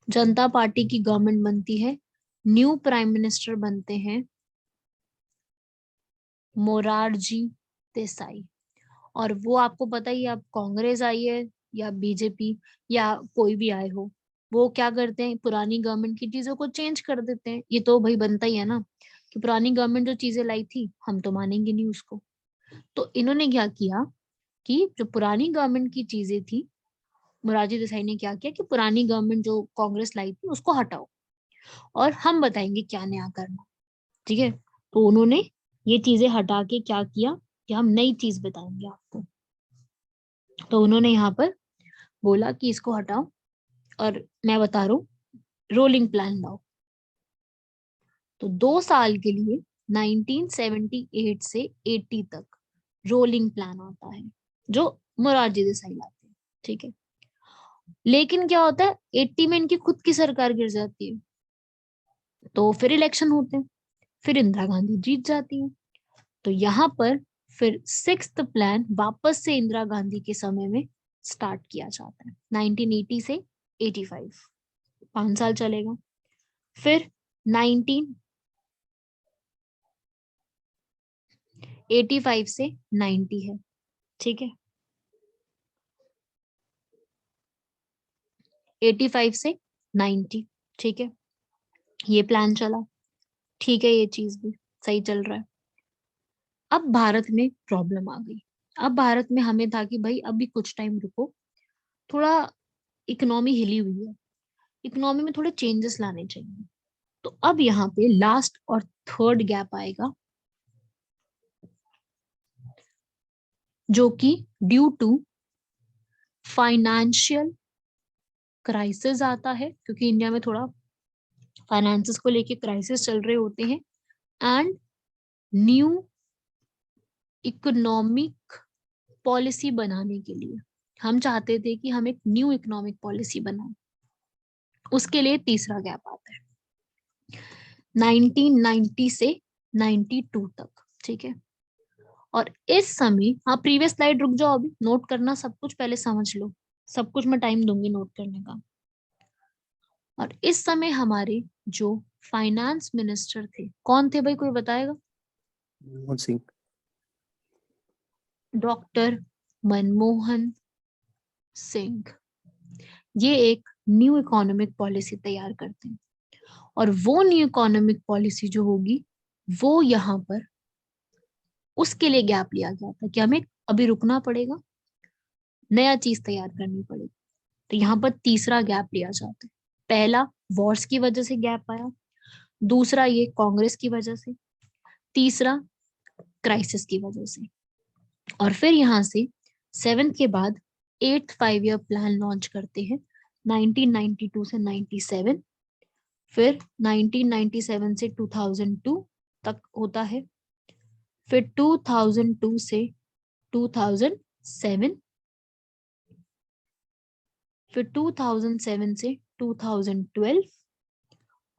जनता पार्टी की गवर्नमेंट बनती है, न्यू प्राइम मिनिस्टर बनते हैं मोरारजी देसाई। और वो आपको पता ही है, अब कांग्रेस आई है या बीजेपी या कोई भी आए हो, वो क्या करते हैं, पुरानी गवर्नमेंट की चीजों को चेंज कर देते हैं। ये तो भाई बनता ही है ना, कि पुरानी गवर्नमेंट जो चीजें लाई थी हम तो मानेंगे नहीं उसको। तो इन्होंने क्या किया कि जो पुरानी गवर्नमेंट की चीजें थी, मोरारजी देसाई ने क्या किया कि पुरानी गवर्नमेंट जो कांग्रेस लाई थी उसको हटाओ और हम बताएंगे क्या नया करना। ठीक है, तो उन्होंने ये चीजें हटा के क्या किया कि हम नई चीज बताएंगे आपको। तो उन्होंने यहाँ पर बोला कि इसको हटाओ और मैं बता रहा हूँ रोलिंग प्लान लाओ। तो 2 साल के लिए 1978 से 80 तक रोलिंग प्लान आता है जो मोरारजी देसाई लाते हैं। ठीक है, लेकिन क्या होता है 80 में इनकी खुद की सरकार गिर जाती है, तो फिर इलेक्शन होते हैं, फिर इंदिरा गांधी जीत जाती है। तो यहाँ पर फिर 6th प्लान वापस से इंदिरा गांधी के समय में स्टार्ट किया जाता है 1980 से 85, 5 साल चलेगा। फिर 1985 से 90 है। ठीक है, 85 से 90। ठीक है, ये प्लान चला, ठीक है, ये चीज भी सही चल रहा है। अब भारत में प्रॉब्लम आ गई। अब भारत में हमें था कि भाई अभी कुछ टाइम रुको, थोड़ा इकोनॉमी हिली हुई है, इकोनॉमी में थोड़े चेंजेस लाने चाहिए। तो अब यहाँ पे लास्ट और थर्ड गैप आएगा, जो कि ड्यू टू फाइनेंशियल क्राइसिस आता है, क्योंकि इंडिया में थोड़ा फाइनेंसिस को लेके क्राइसिस चल रहे होते हैं, एंड न्यू इकोनॉमिक पॉलिसी बनाने के लिए हम चाहते थे कि हम एक न्यू इकोनॉमिक पॉलिसी बनाएं। उसके लिए तीसरा गैप आता है 1990 से 92 तक। ठीक है, और इस समय, हाँ प्रीवियस स्लाइड रुक जाओ, अभी नोट करना सब कुछ, पहले समझ लो, सब कुछ मैं टाइम दूंगी नोट करने का। और इस समय हमारे जो फाइनेंस मिनिस्टर थे, कौन थे भाई, कोई बताएगा? मनमोहन सिंह। डॉक्टर मनमोहन सिंह। ये एक न्यू इकोनॉमिक पॉलिसी तैयार करते हैं, और वो न्यू इकोनॉमिक पॉलिसी जो होगी वो यहाँ पर उसके लिए गैप लिया गया था कि हमें अभी रुकना पड़ेगा, नया चीज तैयार करनी पड़ेगी। तो यहाँ पर तीसरा गैप लिया जाता है। पहला वॉर्स की वजह से गैप आया, दूसरा ये कांग्रेस की वजह से, तीसरा क्राइसिस की वजह से। और फिर यहाँ से 7th के बाद 8th 5 ईयर प्लान लॉन्च करते हैं 1992 से 97, फिर 1997 से 2002 तक होता है, फिर 2002 से 2007, फिर 2007 से 2012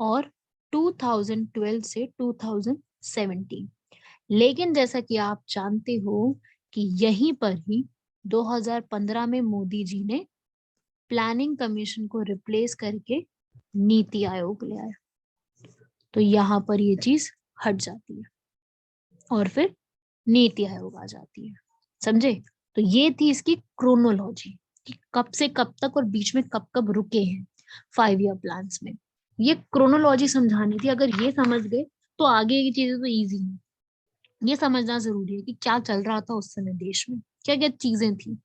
और 2012 से 2017। लेकिन जैसा कि आप जानते हो कि यहीं पर ही 2015 में मोदी जी ने प्लानिंग कमीशन को रिप्लेस करके नीति आयोग ले आया, तो यहाँ पर ये चीज हट जाती है और फिर नीति आयोग आ जाती है। समझे? तो ये थी इसकी क्रोनोलॉजी कि कब से कब तक और बीच में कब कब रुके हैं 5 ईयर प्लान्स में। ये क्रोनोलॉजी समझानी थी। अगर ये समझ गए तो आगे की चीजें तो इजी है। ये समझना जरूरी है कि क्या चल रहा था उस समय देश में, क्या क्या चीजें थी।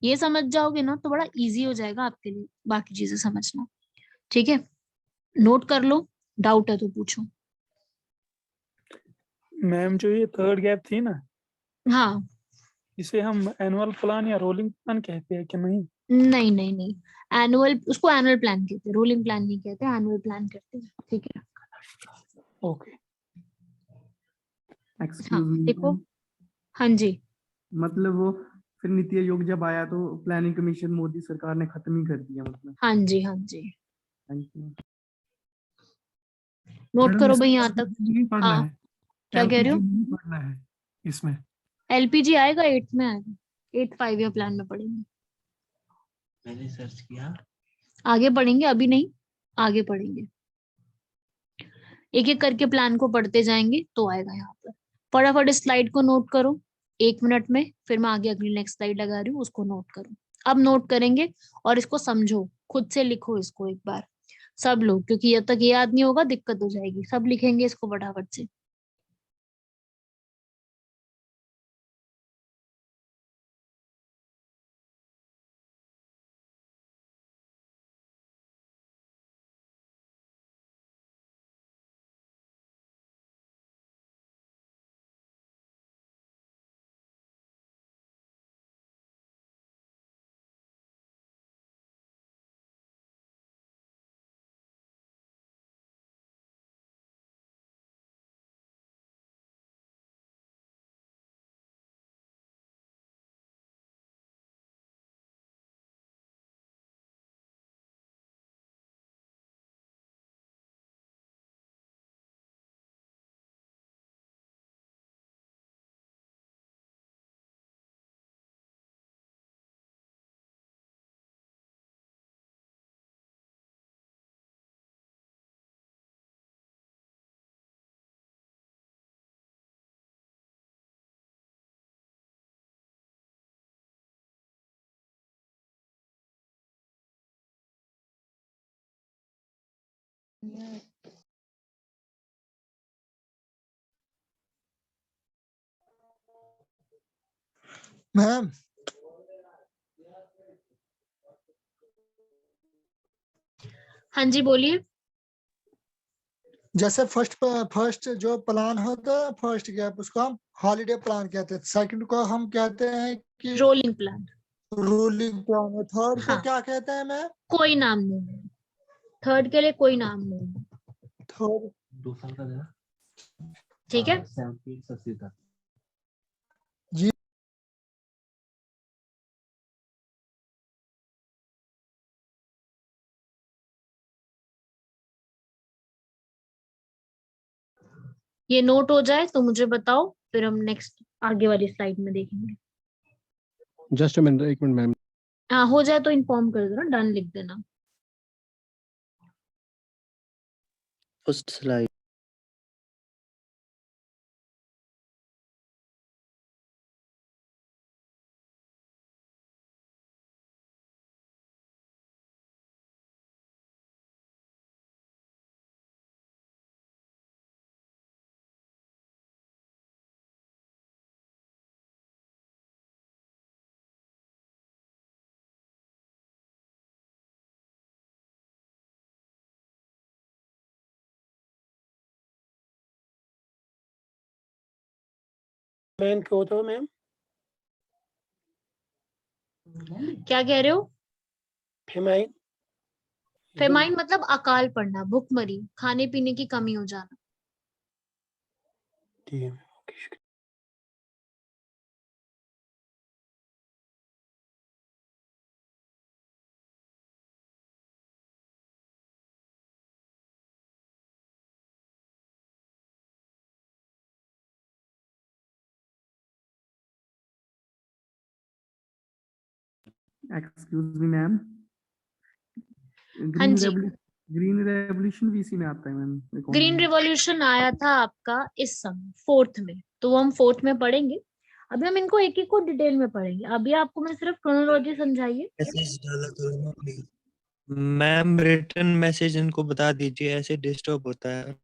ये समझ जाओगे ना तो बड़ा इजी हो जाएगा आपके लिए बाकी चीजें समझना। ठीक है, नोट कर लो, डाउट है तो पूछो। मैम जो ये थर्ड गैप थी ना, हाँ, इसे हम एनुअल प्लान या रोलिंग प्लान कहते हैं कि नहीं? नहीं नहीं नहीं, एनुअल, उसको एनुअल प्लान कहते हैं, रोलिंग प्लान नहीं कहते, एनुअल प्लान कहते हैं। ठीक है, ओके। हाँ एक्सक्यूज मी देखो, मैम, हाँ जी, मतलब वो फिर नीति आयोग जब आया तो प्लानिंग कमीशन मोदी सरकार ने खत्म ही कर दिया, मतलब। हाँ जी, हाँ जी, थैंक यू। नोट मैडम करो भाई इसमें यहाँ तक। LPG नहीं पढ़ना हाँ, है, क्या कह रहे एलपीजी हो? नहीं पढ़ना है इसमें। एलपीजी आएगा, 8th में आएगा, 8th 5 ईयर प्लान में पढ़ेंगे। मैंने सर्च किया। आगे पढ़ेंगे, अभी नहीं, आगे पढ़ेंगे, एक एक करके प्लान को पढ़ते जाएंगे तो आएगा यहाँ पर। फटाफट इस स्लाइड को नोट करो 1 मिनट में, फिर मैं आगे अगली नेक्स्ट स्लाइड लगा रही हूँ, उसको नोट करो। अब नोट करेंगे और इसको समझो, खुद से लिखो इसको एक बार सब लोग, क्योंकि जब तक ये याद नहीं होगा दिक्कत हो जाएगी। सब लिखेंगे इसको फटाफट से। मैम हाँ जी, बोलिए। जैसे फर्स्ट जो प्लान होता है फर्स्ट गैप, उसको हम हॉलीडे प्लान कहते हैं, सेकंड को हम कहते हैं कि रोलिंग प्लान। रूलिंग प्लान है, थर्ड को हाँ, क्या कहते हैं मैम? कोई नाम नहीं है, थर्ड के लिए कोई नाम नहीं है। थर्ड 2 साल का देना। ठीक है, 17 80 तक। जी ये नोट हो जाए तो मुझे बताओ, फिर हम नेक्स्ट आगे वाली स्लाइड में देखेंगे। Just a minute, 1 minute ma'am. हाँ, हो जाए तो इन्फॉर्म कर देना, डन लिख देना। First slide. मैन को तो मैम क्या कह रहे हो? फेमाइन। फेमाइन मतलब अकाल पड़ना, भुखमरी, खाने पीने की कमी हो जाना। ठीक है। ओके। एक्सक्यूज मी मैम, हाँ ग्रीन जी, रेवोल्यूशन, ग्रीन रेवोल्यूशन भी इसी में आता है मैम। ग्रीन रिवॉल्यूशन आया था आपका इस समय 4th में, तो वो हम 4th में पढ़ेंगे। अभी हम इनको एक एक को डिटेल में पढ़ेंगे। अभी आपको मैं सिर्फ क्रोनोलॉजी समझाइए। मैसेज डाला करो प्लीज। मैम रिटर्न मैसेज इनको बता दीजिए, ऐसे डिस्टर्ब होता है।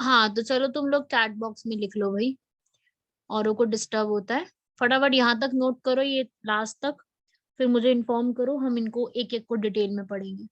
हाँ, तो चलो तुम लोग चैट बॉक्स में लिख लो भाई, औरों को डिस्टर्ब होता है। फटाफट यहाँ तक नोट करो, ये लास्ट तक, फिर मुझे इन्फॉर्म करो, हम इनको एक एक को डिटेल में पढ़ेंगे।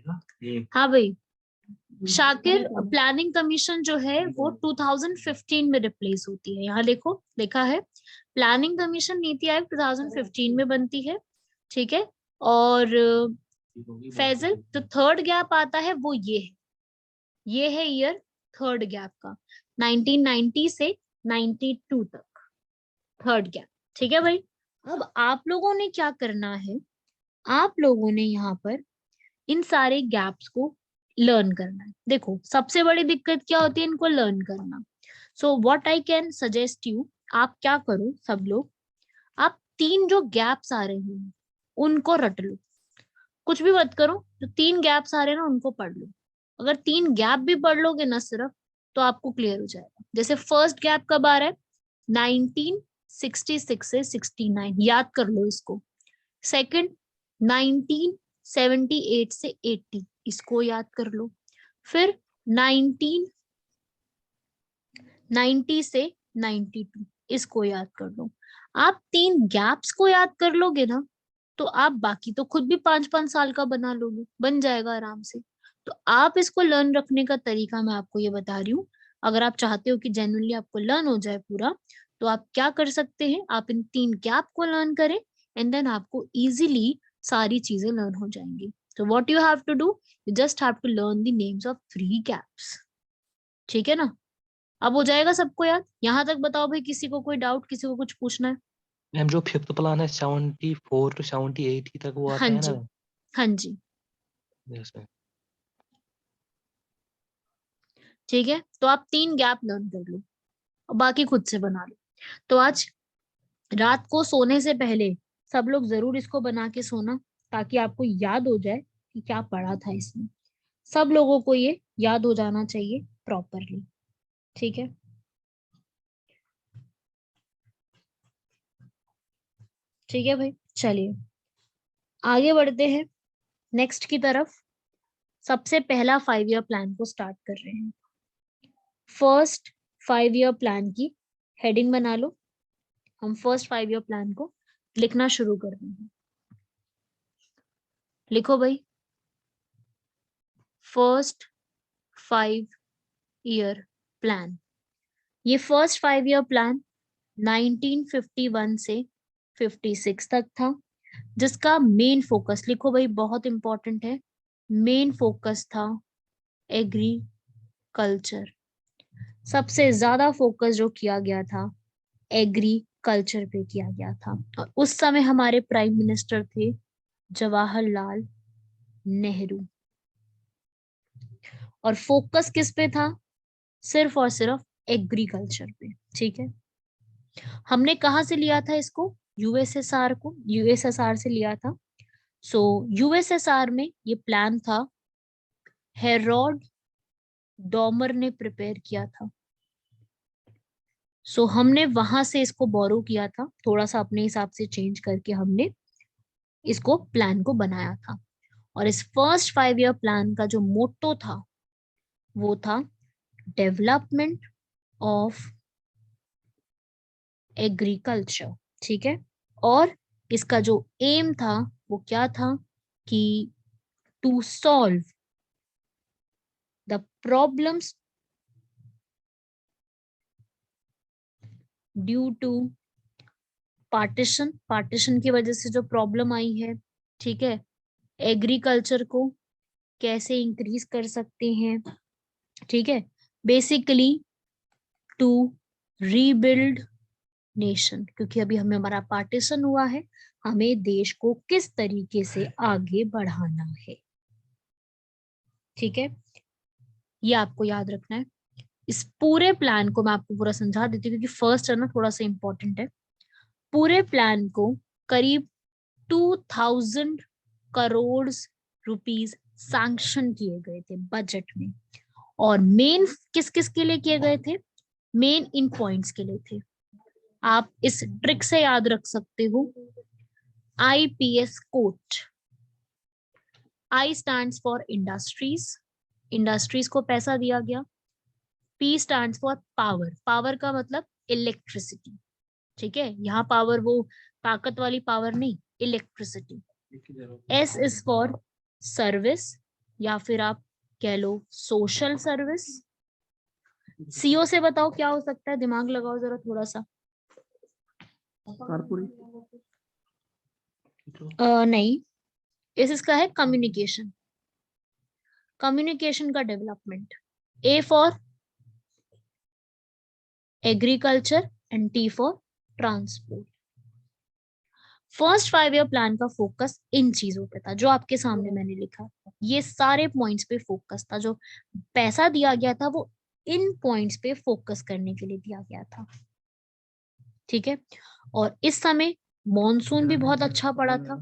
हाँ भाई, शाकिर, प्लानिंग कमीशन जो है वो 2015 में रिप्लेस होती है। यहाँ देखो लिखा है प्लानिंग कमीशन नीति आयोग 2015 में बनती है, ठीक है। और फैजल, जो थर्ड गैप आता है वो ये है ईयर थर्ड गैप का, 1990 से 92 तक थर्ड गैप, ठीक है भाई। अब आप लोगों ने क्या करना है, आप लोगों ने यहाँ पर इन सारे गैप्स को लर्न करना है। देखो सबसे बड़ी दिक्कत क्या होती है, इनको लर्न करना। So what I can suggest you, आप क्या करो सब लोग, आप 3 जो गैप्स आ रहे हैं उनको रट लो, कुछ भी मत करो, जो 3 गैप्स आ रहे हैं ना उनको पढ़ लो। अगर 3 गैप भी पढ़ लोगे ना सिर्फ, तो आपको क्लियर हो जाएगा। जैसे फर्स्ट गैप कब आ रहा है, 1966 से 69, याद कर लो इसको। सेकंड 1978 से 80, इसको याद कर लो। फिर 1990 से 92, इसको याद कर लो। आप 3 गैप्स को याद कर लोगे ना, तो आप बाकी तो खुद भी 5-5 साल का बना लोगे, बन जाएगा आराम से। तो आप इसको लर्न रखने का तरीका मैं आपको ये बता रही हूँ। अगर आप चाहते हो कि जेन्युइनली आपको लर्न हो जाए पूरा, तो आप क्या कर सकते हैं, आप इन 3 गैप को लर्न करें एंड देन आपको इजीली सारी चीजें लर्न हो जाएंगी। तो what you have to do, you just have to learn the names of 3 gaps, ठीक है ना। अब हो जाएगा सबको याद। यहाँ तक बताओ भाई, किसी को कोई डाउट, किसी को कुछ पूछना है? मैम जो 5th प्लान है 74 to 78 ही तक वो हाँ आता है जी, ना? हाँ जी, यस मैम। ठीक है। तो आप 3 गैप लर्न कर लो और बाकी खुद से बना लो। तो आज रात को सोने से पहले सब लोग जरूर इसको बना के सोना, ताकि आपको याद हो जाए कि क्या पढ़ा था इसमें। सब लोगों को ये याद हो जाना चाहिए प्रॉपरली, ठीक है। ठीक है भाई, चलिए आगे बढ़ते हैं नेक्स्ट की तरफ। सबसे पहला 5 ईयर प्लान को स्टार्ट कर रहे हैं। फर्स्ट 5 ईयर प्लान की हेडिंग बना लो। हम फर्स्ट 5 ईयर प्लान को लिखना शुरू कर रहे हैं। लिखो भाई, फर्स्ट 5 ईयर प्लान। ये फर्स्ट 5 ईयर प्लान 1951 से 56 तक था, जिसका मेन फोकस, लिखो भाई बहुत इंपॉर्टेंट है, मेन फोकस था एग्रीकल्चर। सबसे ज्यादा फोकस जो किया गया था एग्रीकल्चर पे किया गया था। और उस समय हमारे प्राइम मिनिस्टर थे जवाहरलाल नेहरू। और फोकस किस पे था, सिर्फ और सिर्फ एग्रीकल्चर पे, ठीक है। हमने कहाँ से लिया था इसको, यूएसएसआर को, यूएसएसआर से लिया था। सो यूएसएसआर में ये प्लान था, हेरोल्ड डॉमर ने प्रिपेयर किया था। सो हमने वहां से इसको बोरो किया था, थोड़ा सा अपने हिसाब से चेंज करके हमने इसको प्लान को बनाया था। और इस फर्स्ट 5 ईयर प्लान का जो मोटो था वो था डेवलपमेंट ऑफ एग्रीकल्चर, ठीक है। और इसका जो एम था वो क्या था कि to solve the problems due to partition की वजह से जो प्रॉब्लम आई है, ठीक है। एग्रीकल्चर को कैसे इंक्रीज कर सकते हैं, ठीक है। बेसिकली टू रीबिल्ड नेशन, क्योंकि अभी हमें हमारा पार्टीशन हुआ है, हमें देश को किस तरीके से आगे बढ़ाना है, ठीक है। ये आपको याद रखना है। इस पूरे प्लान को मैं आपको पूरा समझा देती हूँ, क्योंकि फर्स्ट है ना, थोड़ा सा इंपॉर्टेंट है। पूरे प्लान को करीब 2000 करोड़ रुपीस सैंक्शन किए गए थे बजट में। और मेन किस किस के लिए किए गए थे, मेन इन पॉइंट्स के लिए थे। आप इस ट्रिक से याद रख सकते हो, IPS कोट। I stands for industries, industries को पैसा दिया गया। P stands for power, power का मतलब इलेक्ट्रिसिटी, ठीक है। यहाँ पावर वो ताकत वाली पावर नहीं, electricity. S is for service, या फिर आप कह लो सोशल सर्विस। सीओ से बताओ क्या हो सकता है, दिमाग लगाओ जरा थोड़ा सा। कारपोरेट। नहीं, इसका है कम्युनिकेशन, कम्युनिकेशन का development. A for agriculture and T for transport. First 5 year plan का फोकस इन चीजों पे था जो आपके सामने मैंने लिखा, ये सारे पॉइंट्स पे फोकस था। जो पैसा दिया गया था वो इन पॉइंट्स पे फोकस करने के लिए दिया गया था, ठीक है। और इस समय मॉनसून भी बहुत अच्छा पड़ा था,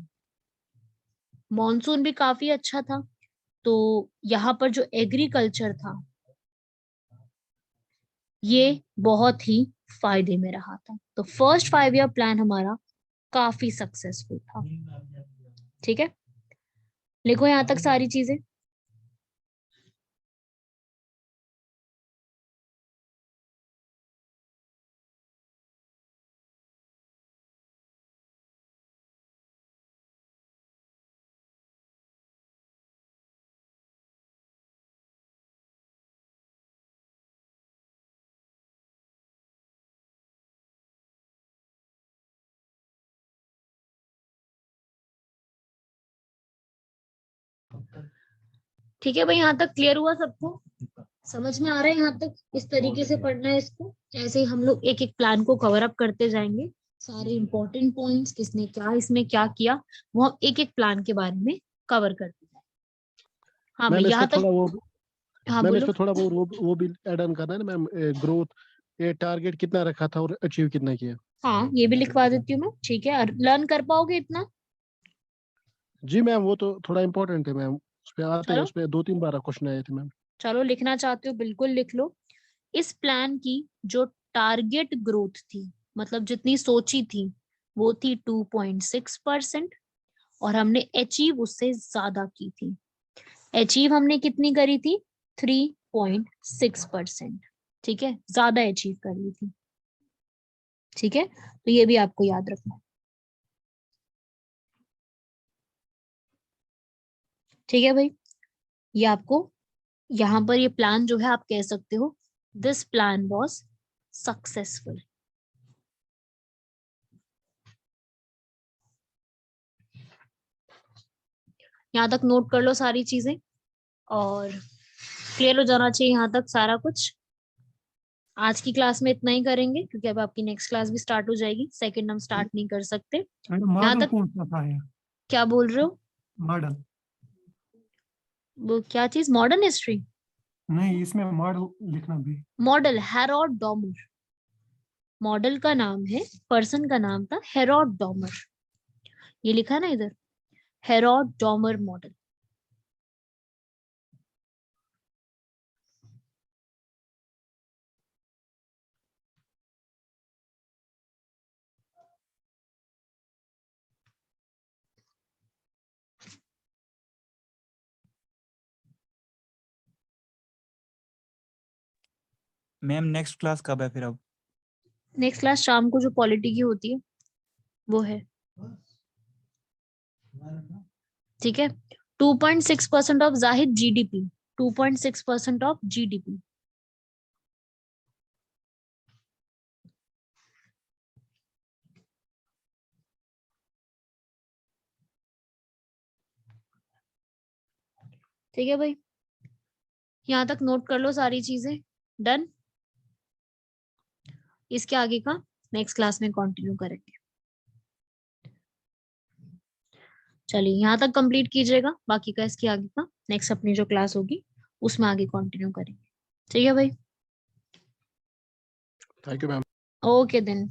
मॉनसून भी काफी अच्छा था, तो यहाँ पर जो एग्रीकल्चर था ये बहुत ही फायदे में रहा था। तो फर्स्ट 5 ईयर प्लान हमारा काफी सक्सेसफुल था, ठीक है। लिखो यहाँ तक सारी चीजें। ठीक है भाई, यहाँ तक क्लियर हुआ सबको? समझ में आ रहा है यहाँ तक? इस तरीके से पढ़ना है इसको। ऐसे ही हम लोग एक एक प्लान को कवर अप करते जाएंगे, सारे इंपॉर्टेंट पॉइंट्स, किसने क्या इसमें क्या किया, वो हम एक एक प्लान के बारे में कवर करते जाएंगे। हाँ भाई, मैम यहाँ इसमें तक। थोड़ा वो हाँ मैम बोलो। इसमें थोड़ा वो भी ऐड ऑन करना है ना मैम, ग्रोथ, ये टारगेट कितना रखा था और अचीव कितना किया। हाँ ये भी लिखवा देती हूँ मैं, ठीक है। लर्न कर पाओगे इतना? जी मैम, वो तो थोड़ा इम्पोर्टेंट है मैम, उस पे आते हैं, चलो उस पे 2-3 बार क्वेश्चन आए थे मैम। चलो, लिखना चाहते हो बिल्कुल लिख लो। इस प्लान की जो टारगेट ग्रोथ थी, मतलब जितनी सोची थी, वो थी 2.6%, और हमने अचीव उससे ज्यादा की थी। अचीव हमने कितनी करी थी? 3.6%, ठीक है, ज्यादा अचीव कर ली थी, ठीक है। तो ये भी आपको याद रखना है, ठीक है भाई। ये आपको यहाँ पर ये प्लान जो है, आप कह सकते हो दिस प्लान वॉज सक्सेसफुल। यहाँ तक नोट कर लो सारी चीजें, और क्लियर हो जाना चाहिए यहाँ तक सारा कुछ। आज की क्लास में इतना ही करेंगे, क्योंकि अब आपकी नेक्स्ट क्लास भी स्टार्ट हो जाएगी, सेकंड हम स्टार्ट नहीं कर सकते। यहाँ मॉडल तक कौन सा था ये? क्या बोल रहे हो? मॉडल वो क्या चीज? Modern history? नहीं, इसमें मॉडल लिखना भी। मॉडल हेरोड डॉमर, मॉडल का नाम है, पर्सन का नाम था हेरोड डॉमर, ये लिखा है ना इधर, Herod Domar model. Ma'am next class कब है फिर अब? नेक्स्ट क्लास शाम को जो पॉलिटी की होती है वो है, ठीक है। 2.6% of Zahid GDP, 2.6% of GDP. ठीक है भाई, यहाँ तक नोट कर लो सारी चीजें। डन। इसके आगे का नेक्स्ट क्लास में कंटिन्यू करेंगे। चलिए यहाँ तक कंप्लीट कीजिएगा, बाकी का इसके आगे का नेक्स्ट अपनी जो क्लास होगी उसमें आगे कंटिन्यू करेंगे, ठीक है भाई। Thank you ma'am. Okay then.